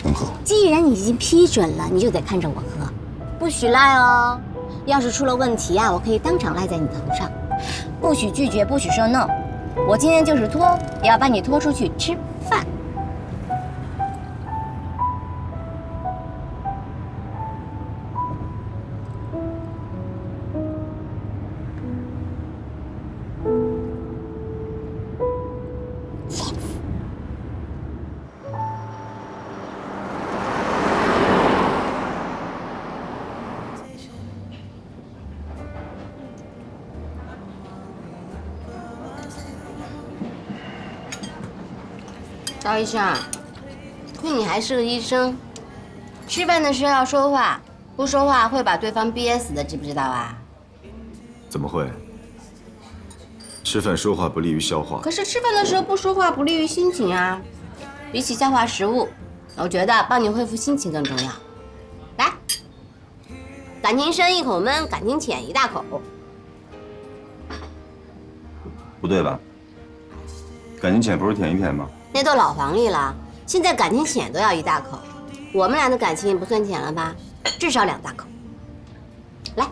能喝。既然已经批准了，你就得看着我喝，不许赖哦。要是出了问题啊，我可以当场赖在你头上。不许拒绝，不许说 no。我今天就是拖，也要把你拖出去吃饭。赵医生，亏你还是个医生，吃饭的时候要说话，不说话会把对方憋死的，知不知道啊？怎么会？吃饭说话不利于消化。可是吃饭的时候不说话不利于心情啊。比起消化食物，我觉得帮你恢复心情更重要。来，感情深一口闷，感情浅一大口。不对吧？感情浅不是舔一舔吗？那都老黄历了，现在感情浅都要1大口，我们俩的感情不算浅了吧？至少2大口。来，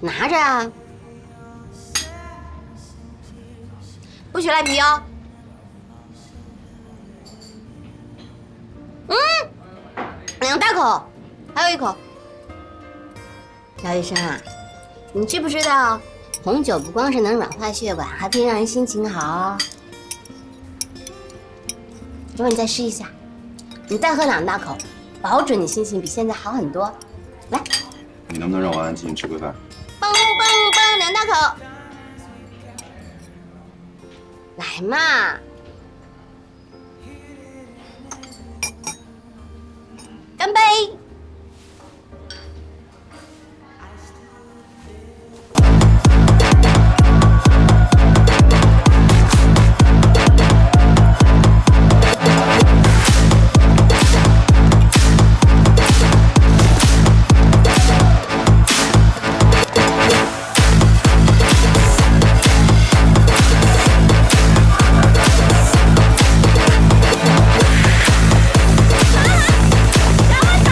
拿着啊，不许赖皮哦。2大口，还有1口。姚医生啊，你知不知道红酒不光是能软化血管，还可以让人心情好哦。一会儿你再试一下，你再喝2大口，保准你心情比现在好很多。来，你能不能让我安静吃个饭？嘣嘣嘣，2大口，来嘛，干杯！让我打！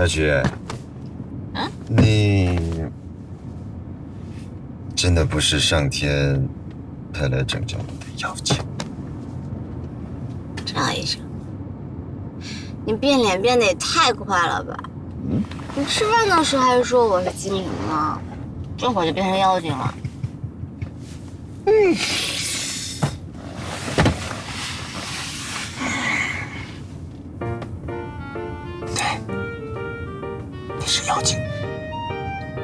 小曲，你真的不是上天派来拯救你的妖精？赵医生，你变脸变得也太快了吧？你吃饭的时候还说我是精灵呢，这会儿就变成妖精了。对，你是妖精，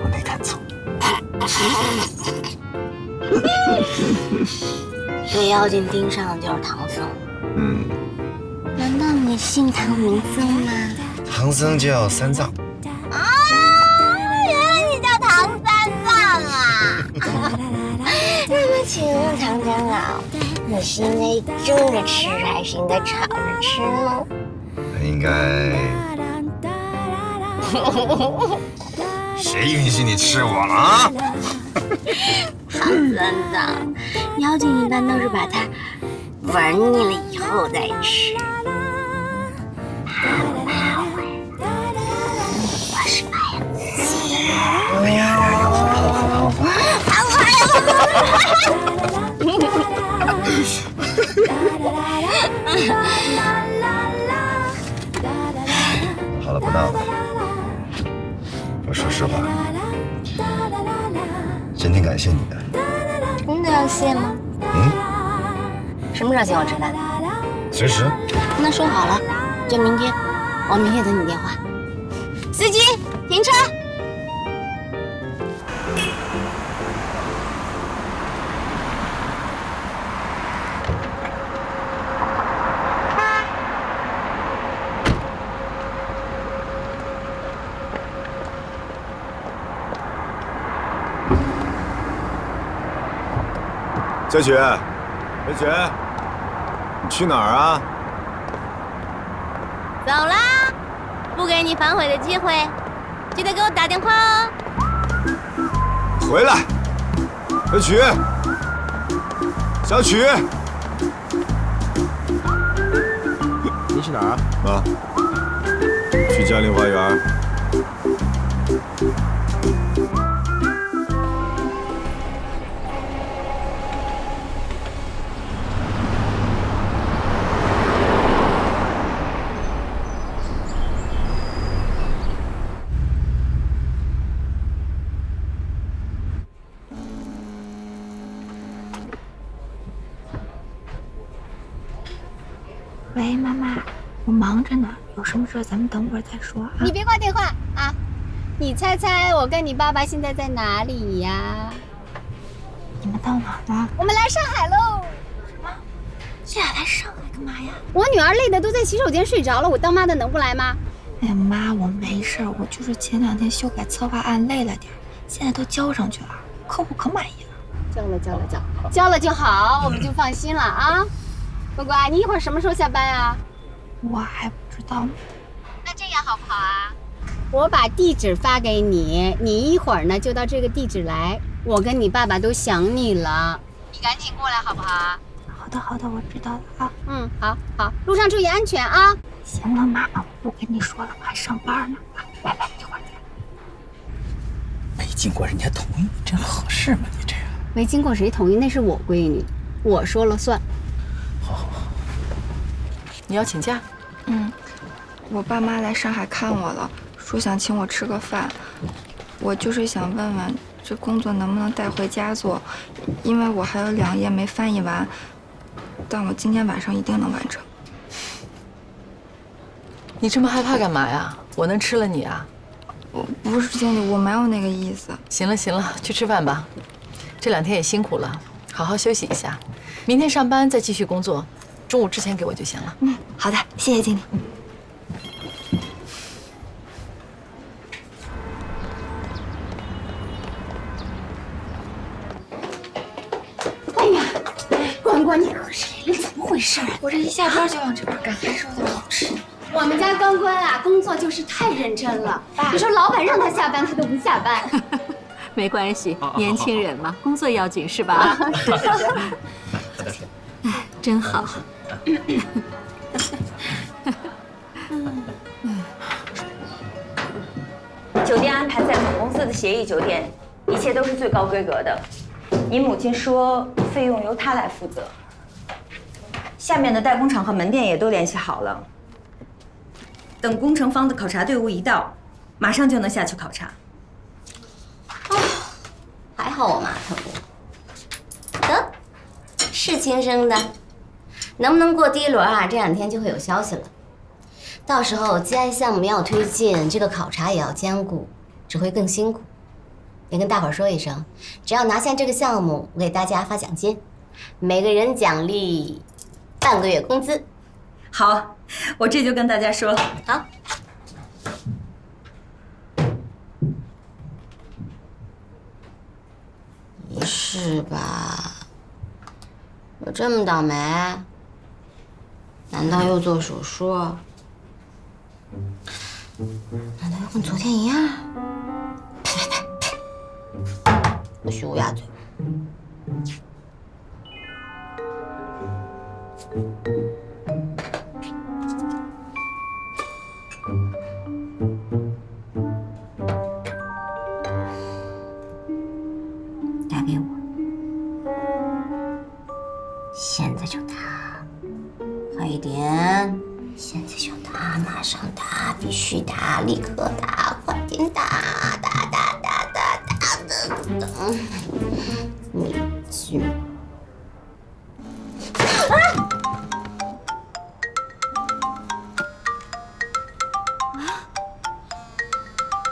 我没看错。被妖精盯上的就是唐僧。难道你姓唐名僧吗？唐僧叫三藏。啊，原来你叫唐三藏啊！那么请问唐长老，你是应该蒸着吃还是应该炒着吃呢？应该。谁允许你吃我了啊？唐三藏，妖精一般都是把它玩腻了以后再吃。我是白鸡。哎呀，好了，不闹了。我说实话，真挺感谢你的。真的要谢吗？什么时候请我吃饭？随时。那说好了，就明天。我明天等你电话。司机，停车。小雪，小雪，你去哪儿啊？走啦，不给你反悔的机会，记得给我打电话哦。回来，小曲，小曲，您去哪儿啊？啊，去嘉陵花园。喂，妈妈，我忙着呢，有什么事咱们等会儿再说啊。你别挂电话啊！你猜猜我跟你爸爸现在在哪里呀？你们到哪儿了？我们来上海喽！什么？这俩来上海干嘛呀？我女儿累的都在洗手间睡着了，我当妈的能不来吗？哎呀妈，我没事，我就是前2天修改策划案累了点，现在都交上去了，客户可满意了。交了就好，我们就放心了啊。乖乖，你一会儿什么时候下班啊？我还不知道呢。那这样好不好啊？我把地址发给你，你一会儿呢就到这个地址来。我跟你爸爸都想你了，你赶紧过来好不好啊？好的，我知道了啊。好，路上注意安全啊。行了，妈妈，我不跟你说了，我还上班呢。拜拜，一会儿见。没经过人家同意，真合适吗？你这样没经过谁同意，那是我闺女，我说了算。好。你要请假？我爸妈来上海看我了，说想请我吃个饭。我就是想问问，这工作能不能带回家做？因为我还有2页没翻译完，但我今天晚上一定能完成。你这么害怕干嘛呀？我能吃了你啊？不是经理，我没有那个意思。行了，去吃饭吧。这2天也辛苦了，好好休息一下。明天上班再继续工作，中午之前给我就行了。好的，谢谢经理。哎呀，关，你喝谁了？怎么回事？我这一下班就往这边赶，还是有点好吃。我们家关啊，工作就是太认真了。你说老板让他下班，他都不下班。没关系，年轻人嘛，工作要紧是吧？哎，真好。酒店安排在本公司的协议酒店，一切都是最高规格的。你母亲说费用由她来负责。下面的代工厂和门店也都联系好了，等工程方的考察队伍一到，马上就能下去考察。还好我妈疼我。得，是亲生的，能不能过第一轮啊？这2天就会有消息了。到时候 GI 项目要推进，这个考察也要兼顾，只会更辛苦。也跟大伙儿说一声，只要拿下这个项目，我给大家发奖金，每个人奖励半个月工资。好，我这就跟大家说。好。没事吧？有这么倒霉？难道又做手术？难道又跟昨天一样？呸！我虚乌鸦嘴。打给我，现在就打，快一点！现在就打，马上打，必须打，立刻打，快点打！你去！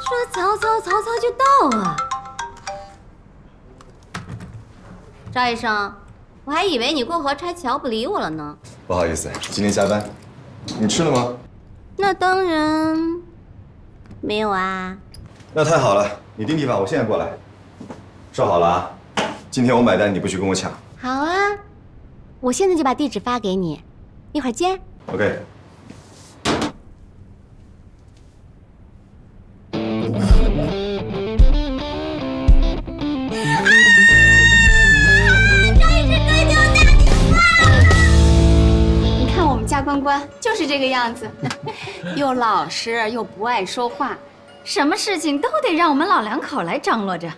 说曹操就到啊！赵医生，我还以为你过河拆桥不理我了呢。不好意思，今天加班。你吃了吗？那当然没有啊。那太好了，你订地方，我现在过来。说好了啊，今天我买单，你不许跟我抢。好啊，我现在就把地址发给你，一会儿见。OK。关关就是这个样子，又老实又不爱说话，什么事情都得让我们老两口来张罗着。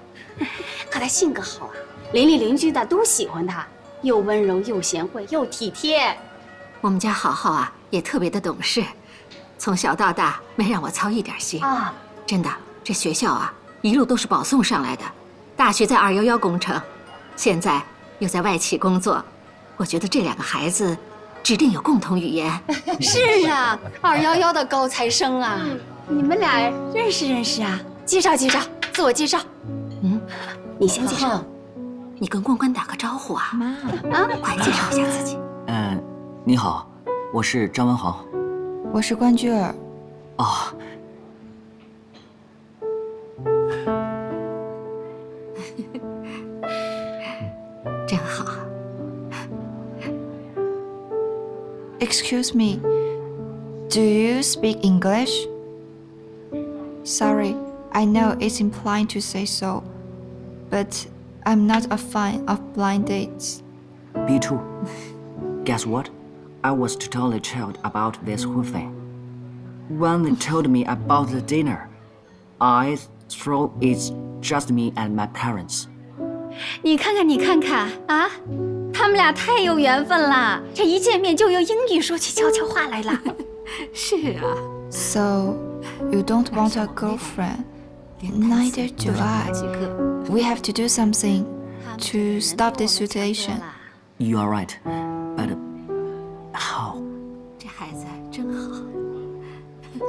可他性格好啊，邻里邻居的都喜欢他，又温柔又贤惠又体贴。我们家好好啊，也特别的懂事，从小到大没让我操一点心啊。真的，这学校啊一路都是保送上来的，大学在211工程，现在又在外企工作，我觉得这2个孩子指定有共同语言。是啊，211的高材生啊，你们俩认识啊？介绍，自我介绍。你先介绍。你跟关关打个招呼啊。妈啊，快介绍一下自己。你好，我是张文豪。我是关雎尔。哦。真好。Excuse me, do you speak English? Sorry, I know it's implying to say so, but I'm not a fan of blind dates. Me too. Guess what? I was to tell the child about this whole thing. When they told me about the dinner, I thought it's just me and my parents. 你看看啊！他们俩太有缘分了，这一见面就用英语说起悄悄话来了。是啊。So, you don't want a girlfriend? Neither do I. We have to do something to stop this situation. You are right, but how? 这孩子真好。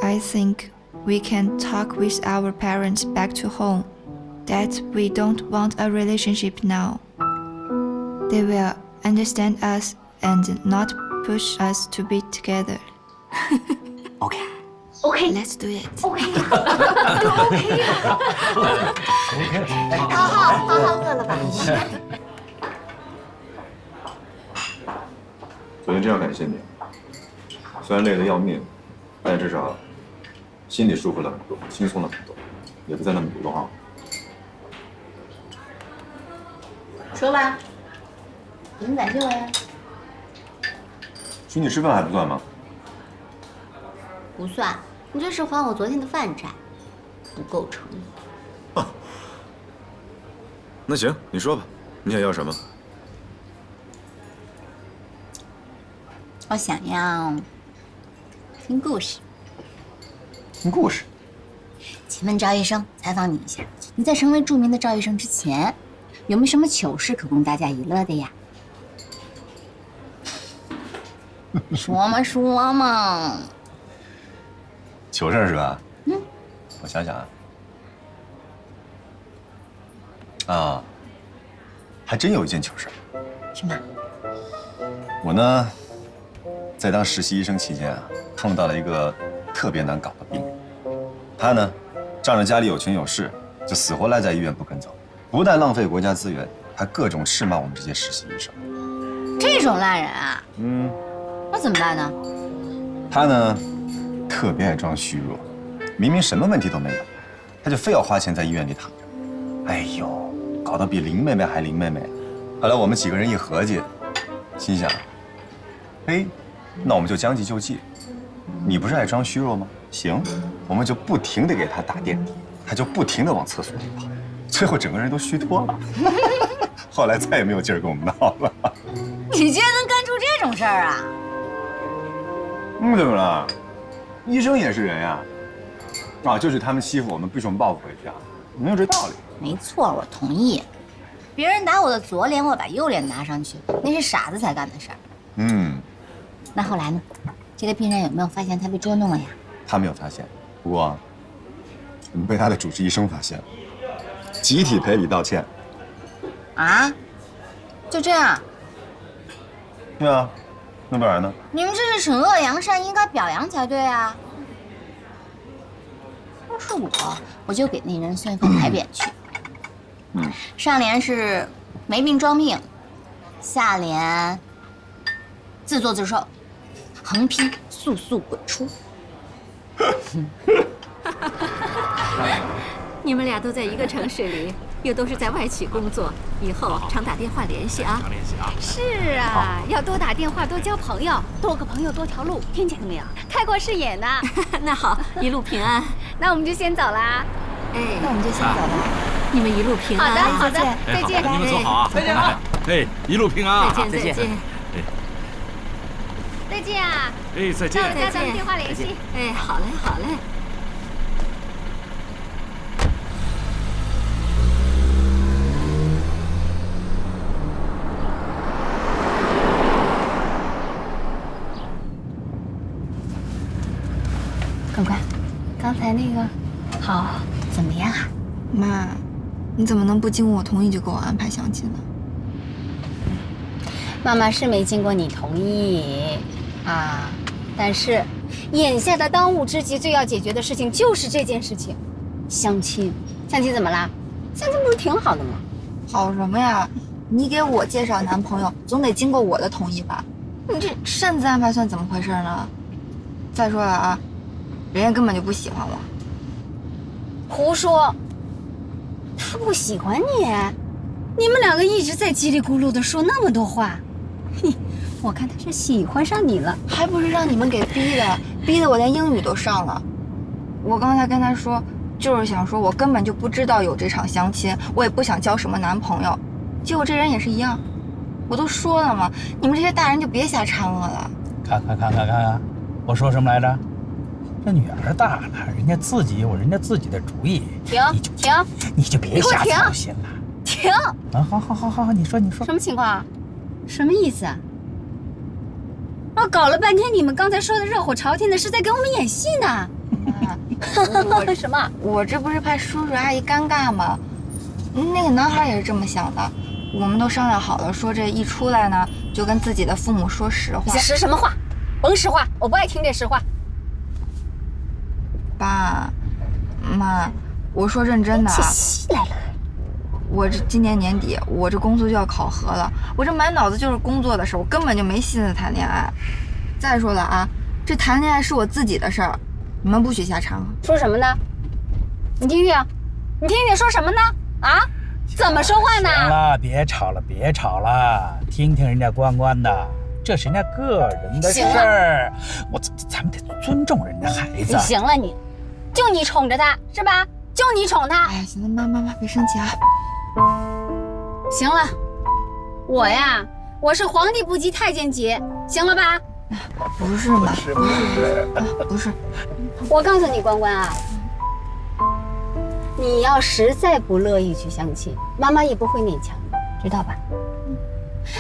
I think we can talk with our parents back to home that we don't want a relationship now. They will understand us and not push us to be together. Okay, let's do it. OK， 好，饿了吧？昨天真要感谢你，虽然累得要命，但至少心里舒服了很多，轻松了很多，也不再那么主动啊。说吧，怎么感谢我呀？请你吃饭还不算吗？不算，你这是还我昨天的饭债。不构成。那行，你说吧，你想要什么？我想要听故事。听故事？请问赵医生，采访你一下，你在成为著名的赵医生之前，有没有什么糗事可供大家娱乐的呀？说嘛说嘛。糗事是吧？我想想啊，还真有一件糗事。什么？我呢，在当实习医生期间啊，碰到了一个特别难搞的病人。他呢，仗着家里有权有势，就死活赖在医院不肯走，不但浪费国家资源，还各种斥骂我们这些实习医生。这种烂人啊，那怎么办呢？他呢，特别爱装虚弱，明明什么问题都没有，他就非要花钱在医院里躺着。哎呦，搞得比林妹妹还林妹妹。后来我们几个人一合计，心想，嘿，那我们就将计就计。你不是爱装虚弱吗？行，我们就不停地给他打点滴，他就不停地往厕所里跑，最后整个人都虚脱了。后来再也没有劲儿跟我们闹了。你居然能干出这种事儿啊！怎么了？医生也是人呀。就是他们欺负我们，必须我们报复回去啊，没有这道理。没错，我同意。别人打我的左脸，我把右脸拿上去，那是傻子才干的事儿。那后来呢？这个病人有没有发现他被捉弄了呀？他没有发现，不过我们被他的主治医生发现了，集体赔礼道歉。啊？就这样？对啊，那不然呢？你们这是惩恶扬善，应该表扬才对啊。要是我就给那人送一份牌匾去。上联是没病装病，下联自作自受，横批速速滚出。你们俩都在一个城市里，又都是在外企工作，以后常打电话联系啊。常联系啊。是啊，要多打电话，多交朋友，多个朋友多条路，听见了没有？开阔视野呢。那好，一路平安。那我们就先走啦。那我们就先走了。你们一路平安。好的，再见。你们走好啊。再见啊。哎，一路平安啊。再见。再见啊。再见。到了家咱们电话联系。好嘞，好嘞。关关，刚才那个好怎么样啊？妈，你怎么能不经过我同意就给我安排相亲呢？妈妈是没经过你同意啊，但是眼下的当务之急最要解决的事情就是这件事情，相亲。相亲怎么啦？相亲不是挺好的吗？好什么呀？你给我介绍男朋友总得经过我的同意吧？你这擅自安排算怎么回事呢？再说了啊，人家根本就不喜欢我。胡说，他不喜欢你，你们两个一直在叽里咕噜的说那么多话，我看他是喜欢上你了，还不是让你们给逼的，逼得我连英语都上了。我刚才跟他说，就是想说我根本就不知道有这场相亲，我也不想交什么男朋友。结果这人也是一样，我都说了嘛，你们这些大人就别瞎掺和了。看，我说什么来着？这女儿大了，人家自己有人家自己的主意。停！你就别瞎操心了。停！啊，好，你说。什么情况啊？什么意思啊？搞了半天，你们刚才说的热火朝天的，是在给我们演戏呢。什么？我这不是怕叔叔阿姨尴尬吗？那个男孩也是这么想的。我们都商量好了，说这一出来呢，就跟自己的父母说实话。实什么话？甭实话，我不爱听这实话。爸妈，我说认真的啊。气来了。我这今年年底，我这工作就要考核了，我这满脑子就是工作的事，我根本就没心思谈恋爱。再说了啊，这谈恋爱是我自己的事儿，你们不许瞎掺和。说什么呢？你听听说什么呢？啊？怎么说话呢？行了，别吵了，听人家关的，这是人家个人的事儿，咱们得尊重人家孩子。行了，就你宠着他是吧？就你宠他。哎呀，行了，妈别生气啊。行了，我呀，我是皇帝不急太监急，行了吧？不是嘛？不是。我告诉你，关关啊，你要实在不乐意去相亲，妈妈也不会勉强，知道吧？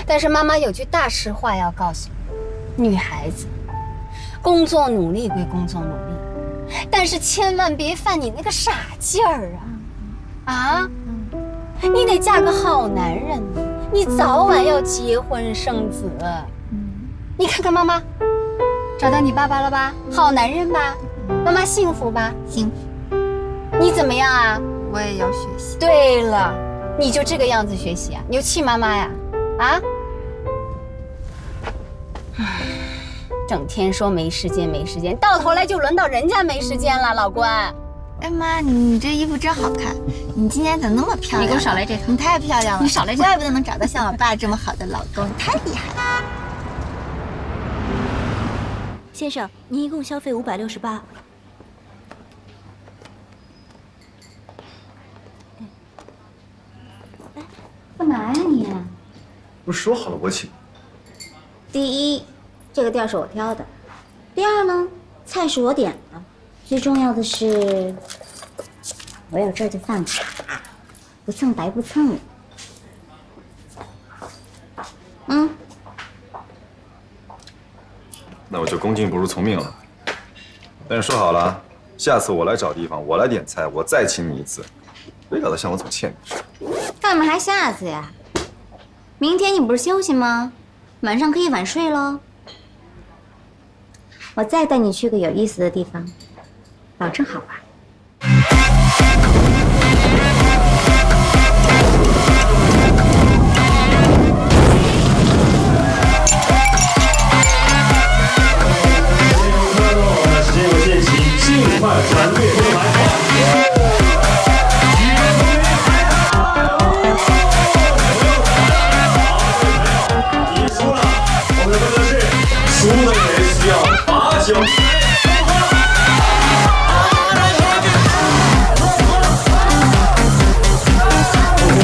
但是妈妈有句大实话要告诉你，女孩子，工作努力归工作努力，但是千万别犯你那个傻劲儿啊！啊，你得嫁个好男人，你早晚要结婚生子。你看看妈妈，找到你爸爸了吧？好男人吧？妈妈幸福吧？幸福。你怎么样啊？我也要学习。对了，你就这个样子学习啊？你就气妈妈呀？啊？整天说没时间没时间，到头来就轮到人家没时间了，老关。哎妈，你这衣服真好看，你今天怎么那么漂亮？你给我少来这套，你太漂亮了，你少来这套，怪不得能找到像我爸这么好的老公，你太厉害了。先生，您一共消费568。干嘛呀你？不是说好了我请？第一，这个店是我挑的；第二呢，菜是我点的；最重要的是，我有这儿的饭卡，不蹭白不蹭。那我就恭敬不如从命了。但是说好了，下次我来找地方，我来点菜，我再请你一次，别搞得像我总欠你似的。干嘛还下次呀？明天你不是休息吗？晚上可以晚睡喽。我再带你去个有意思的地方，保证好玩。尽快转队过来。你输了，我们的规则是输的人需要罚酒。朋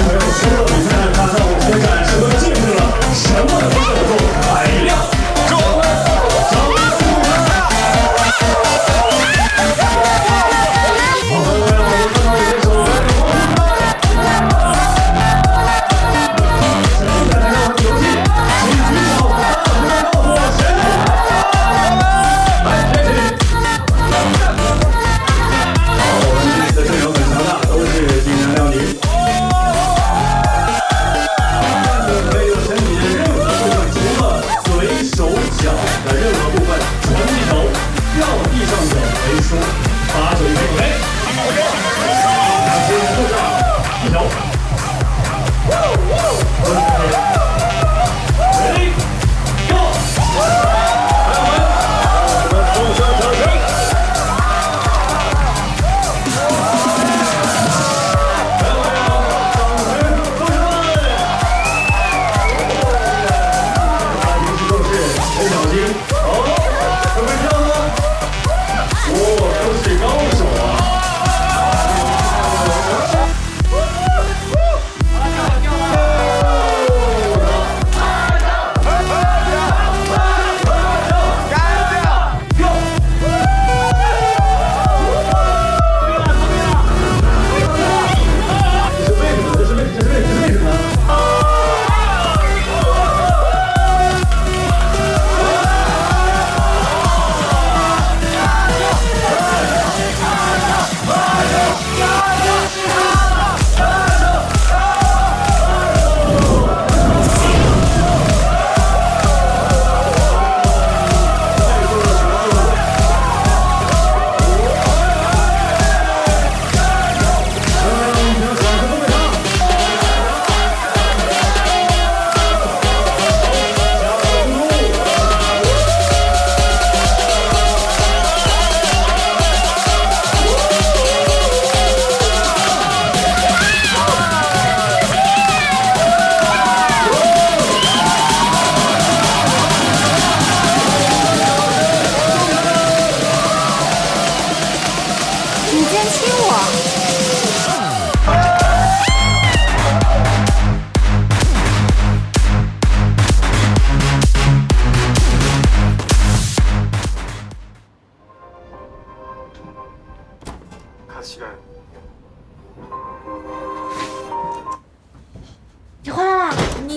友，输了比赛，他在我们前展示和见证了什么叫做海量。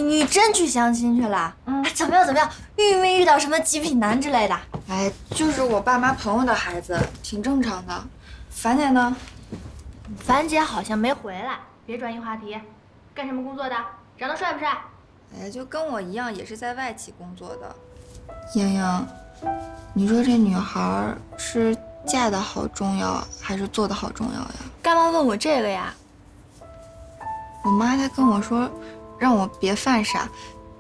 你真去相亲去了？怎么样怎么样？遇没遇到什么极品男之类的？哎，就是我爸妈朋友的孩子，挺正常的。樊姐呢？樊姐好像没回来。别转移话题，干什么工作的？长得帅不帅？哎，就跟我一样，也是在外企工作的。洋洋，你说这女孩是嫁得好重要，还是做得好重要呀？干嘛问我这个呀？我妈她跟我说，让我别犯傻，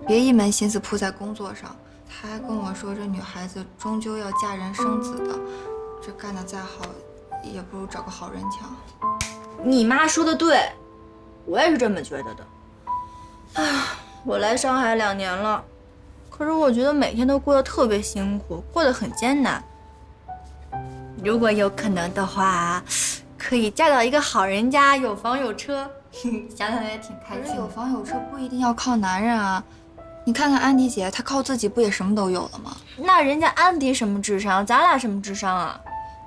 别一门心思扑在工作上。她还跟我说，这女孩子终究要嫁人生子的，这干得再好，也不如找个好人强。你妈说的对，我也是这么觉得的。唉，我来上海2年了，可是我觉得每天都过得特别辛苦，过得很艰难。如果有可能的话，可以嫁到一个好人家，有房有车，想想也挺开心。可是有房有车不一定要靠男人啊，你看看安迪姐，她靠自己不也什么都有了吗？那人家安迪什么智商，咱俩什么智商啊？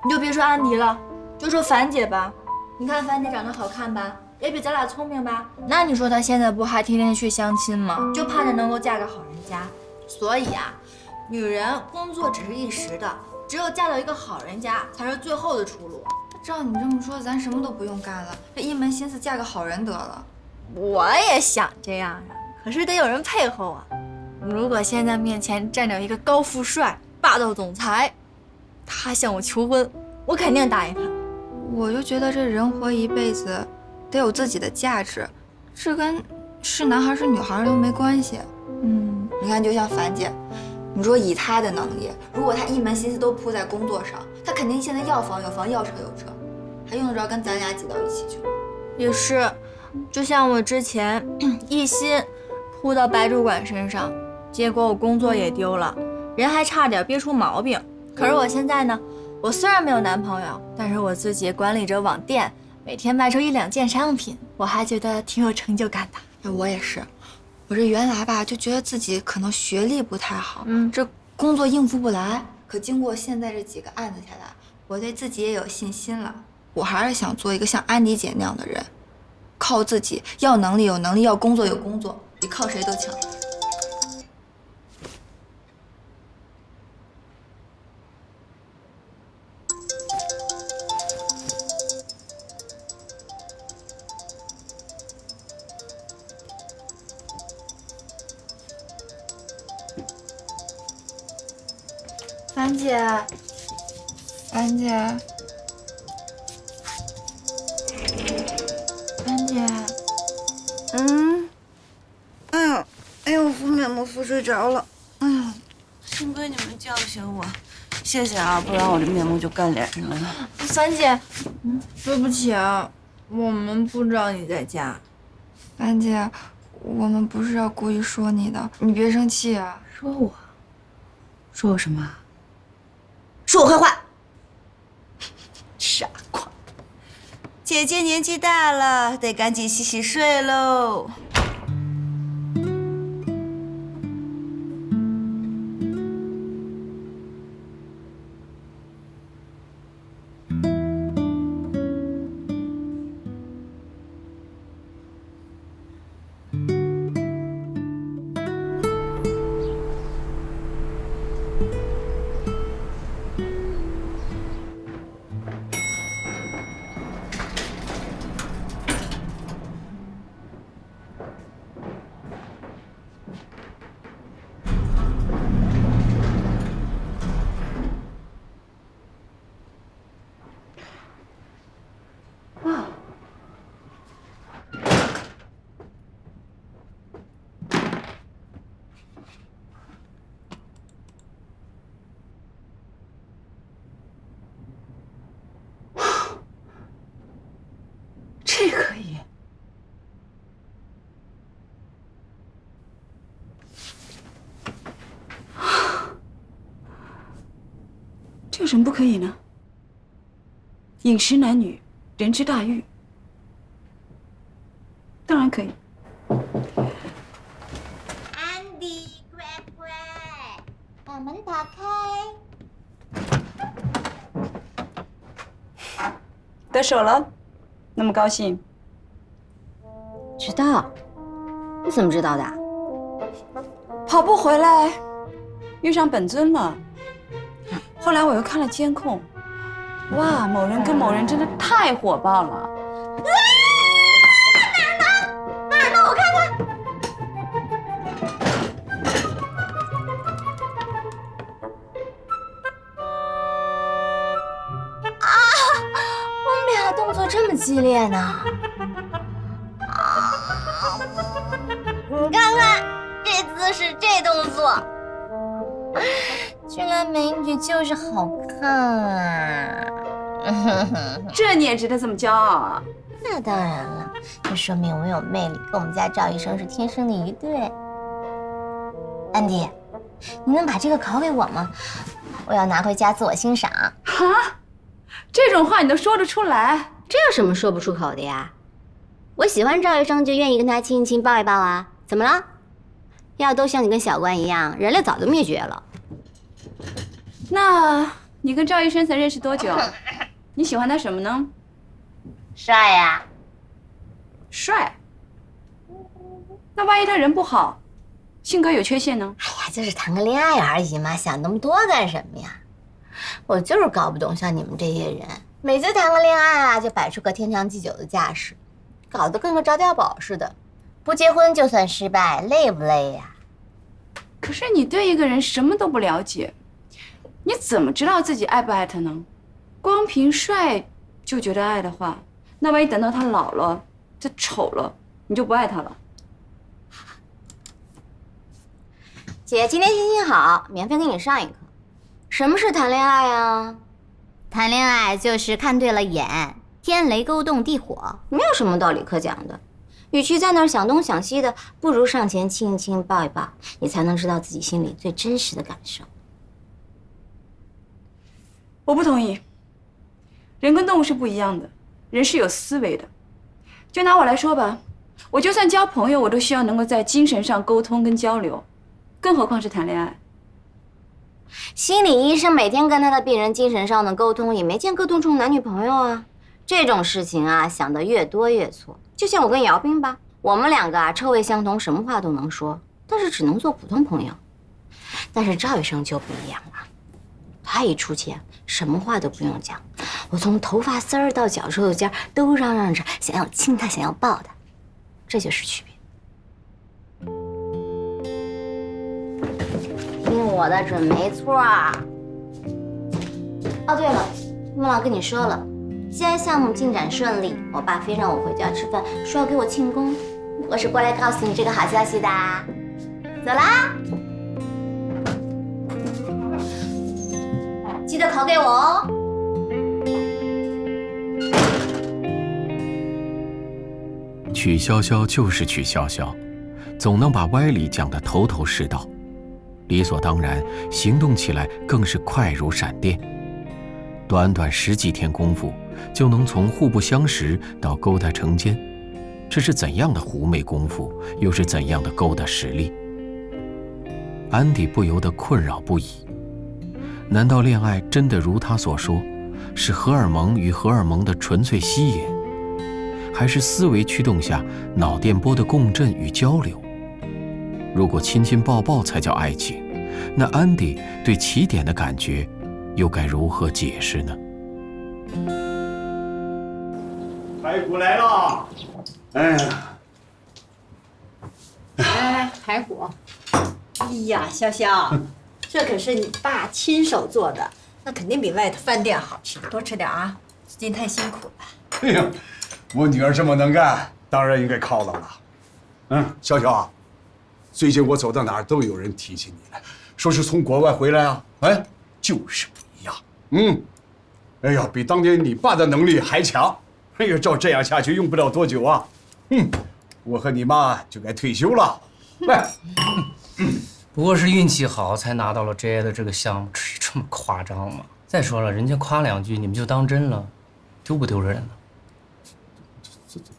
你就别说安迪了，就说樊姐吧。你看樊姐长得好看吧，也比咱俩聪明吧？那你说她现在不还天天去相亲吗？就盼着能够嫁个好人家。所以啊，女人工作只是一时的，只有嫁到一个好人家才是最后的出路。照你这么说，咱什么都不用干了，这一门心思嫁个好人得了。我也想这样啊，可是得有人配合我。如果现在面前站着一个高富帅、霸道总裁，他向我求婚，我肯定答应他。我就觉得这人活一辈子，得有自己的价值，这跟是男孩是女孩都没关系。你看，就像樊姐，你说以她的能力，如果她一门心思都扑在工作上，她肯定现在要房有房，要车有车，还用得着跟咱俩挤到一起去吗？也是，就像我之前一心扑到白主管身上，结果我工作也丢了，人还差点憋出毛病。可是我现在呢，我虽然没有男朋友，但是我自己管理着网店，每天卖出1、2件商品，我还觉得挺有成就感的。我也是，我这原来吧就觉得自己可能学历不太好，这工作应付不来。可经过现在这几个案子下来，我对自己也有信心了。我还是想做一个像安迪姐那样的人，靠自己，要能力有能力，要工作有工作，比靠谁都强。樊姐，樊姐，樊姐，哎呦，敷面膜敷睡着了。幸亏你们叫醒我，谢谢啊，不然我这面膜就干脸上了。樊姐，对不起啊，我们不知道你在家。樊姐，我们不是要故意说你的，你别生气啊。说我？说我什么？说我坏话？傻瓜！姐姐年纪大了，得赶紧洗洗睡喽。这可以？这有什么不可以呢？饮食男女，人之大欲，当然可以。安迪，乖乖，把门打开。得手了，那么高兴？知道？你怎么知道的？跑步回来遇上本尊了。后来我又看了监控，哇，某人跟某人真的太火爆了。哪儿呢？我看看。啊！我们俩动作这么激烈呢？啊！你看看这姿势，这动作，俊男美女就是好看啊！这你也值得这么骄傲啊？那当然了，这说明我有魅力，跟我们家赵医生是天生的一对。安迪，你能把这个拷给我吗？我要拿回家自我欣赏。哈，这种话你都说得出来？这有什么说不出口的呀？我喜欢赵医生，就愿意跟他亲一亲、抱一抱啊。怎么了？要都像你跟小关一样，人类早就灭绝了。那你跟赵医生才认识多久？你喜欢他什么呢？帅呀。帅？那万一他人不好，性格有缺陷呢？哎呀，就是谈个恋爱而已嘛，想那么多干什么呀？我就是搞不懂像你们这些人，每次谈个恋爱啊，就摆出个天长地久的架势，搞得跟个着碉堡似的。不结婚就算失败，累不累呀？可是你对一个人什么都不了解，你怎么知道自己爱不爱他呢？光凭帅就觉得爱的话，那万一等到他老了，他丑了，你就不爱他了。姐，今天心情好，免费给你上一课。什么是谈恋爱啊？谈恋爱就是看对了眼，天雷勾动地火，没有什么道理可讲的。与其在那儿想东想西的，不如上前亲一亲、抱一抱，你才能知道自己心里最真实的感受。我不同意。人跟动物是不一样的，人是有思维的。就拿我来说吧，我就算交朋友，我都需要能够在精神上沟通跟交流，更何况是谈恋爱。心理医生每天跟他的病人精神上的沟通，也没见沟通成男女朋友啊。这种事情啊，想得越多越错。就像我跟姚斌吧，我们两个啊，臭味相同，什么话都能说，但是只能做普通朋友。但是赵医生就不一样了，他一出现，什么话都不用讲，我从头发丝儿到脚趾头尖都嚷嚷着想要亲他，想要抱他，这就是区别。听我的准没错。哦，对了，忘了跟你说了。既然项目进展顺利，我爸非让我回家吃饭，说要给我庆功，我是过来告诉你这个好消息的。走啦，记得拷给我哦。曲筱绡就是曲筱绡，总能把歪理讲得头头是道，理所当然，行动起来更是快如闪电。短短10几天功夫，就能从互不相识到勾搭成奸，这是怎样的狐媚功夫，又是怎样的勾搭实力？安迪不由得困扰不已。难道恋爱真的如他所说，是荷尔蒙与荷尔蒙的纯粹吸引，还是思维驱动下脑电波的共振与交流？如果亲亲抱抱才叫爱情，那安迪对起点的感觉又该如何解释呢？排骨来了！哎呀，哎，排骨！哎呀，潇潇，这可是你爸亲手做的，那肯定比外头饭店好吃，多吃点啊！最近太辛苦了。哎呀，我女儿这么能干，当然应该犒劳了。潇潇啊，最近我走到哪儿都有人提起你来，说是从国外回来啊。哎，就是不一样。哎呀，比当年你爸的能力还强。哎呀，照这样下去，用不了多久啊。我和你妈就该退休了。来。不过是运气好才拿到了 JA 的这个项目，至于这么夸张吗？再说了，人家夸2句你们就当真了，丢不丢人呢？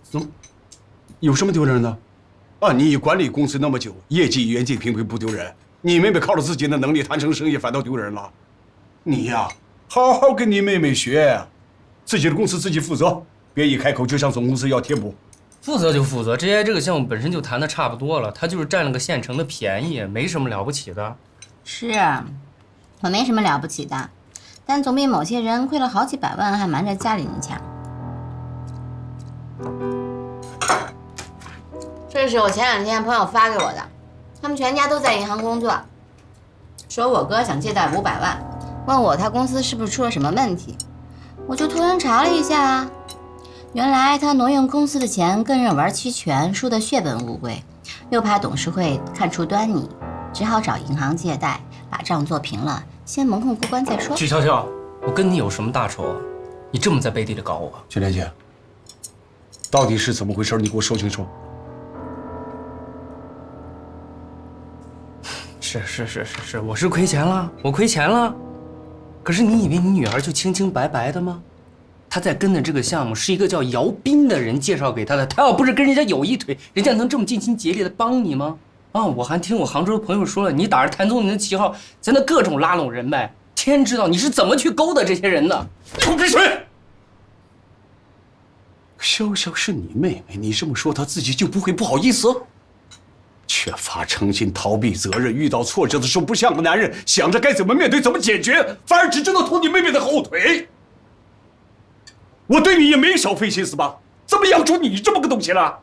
怎么？有什么丢人的？啊，你管理公司那么久，业绩远近平平不丢人，你妹妹靠着自己的能力谈成生意，反倒丢人了。你呀，好好跟你妹妹学，自己的公司自己负责，别一开口就向总公司要贴补。负责就负责，JI 这个项目本身就谈的差不多了，他就是占了个现成的便宜，没什么了不起的。是，我没什么了不起的，但总比某些人亏了好几百万还瞒着家里人强。这是我前2天朋友发给我的，他们全家都在银行工作，说我哥想借贷500万，问我他公司是不是出了什么问题，我就托人查了一下啊，原来他挪用公司的钱，跟人玩期权，输得血本无归，又怕董事会看出端倪，只好找银行借贷，把账做平了，先蒙混过关再说。曲潇潇，我跟你有什么大仇啊？你这么在背地里搞我？雪莲姐，到底是怎么回事？你给我说清楚。是，我是亏钱了，我亏钱了。可是你以为你女儿就清清白白的吗？她在跟的这个项目是一个叫姚斌的人介绍给她的，她要不是跟人家有一腿，人家能这么尽心竭力的帮你吗？啊，我还听我杭州的朋友说了，你打着谭宗宁的旗号，在那各种拉拢人脉，天知道你是怎么去勾搭这些人的。你给我闭嘴！潇潇是你妹妹，你这么说她自己就不会不好意思？缺乏诚信，逃避责任，遇到挫折的时候不像个男人，想着该怎么面对、怎么解决，反而只知道拖你妹妹的后腿。我对你也没少费心思吧？怎么养出你这么个东西了？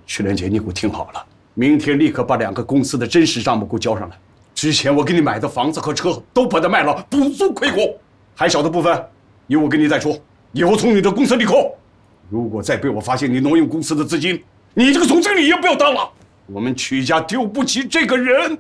曲莲姐，你给我听好了，明天立刻把2个公司的真实账目给我交上来。之前我给你买的房子和车都把它卖了，补足亏空，还少的部分由我给你再出，以后从你的公司里扣。如果再被我发现你挪用公司的资金，你这个总经理也不要当了。我们曲家丢不起这个人。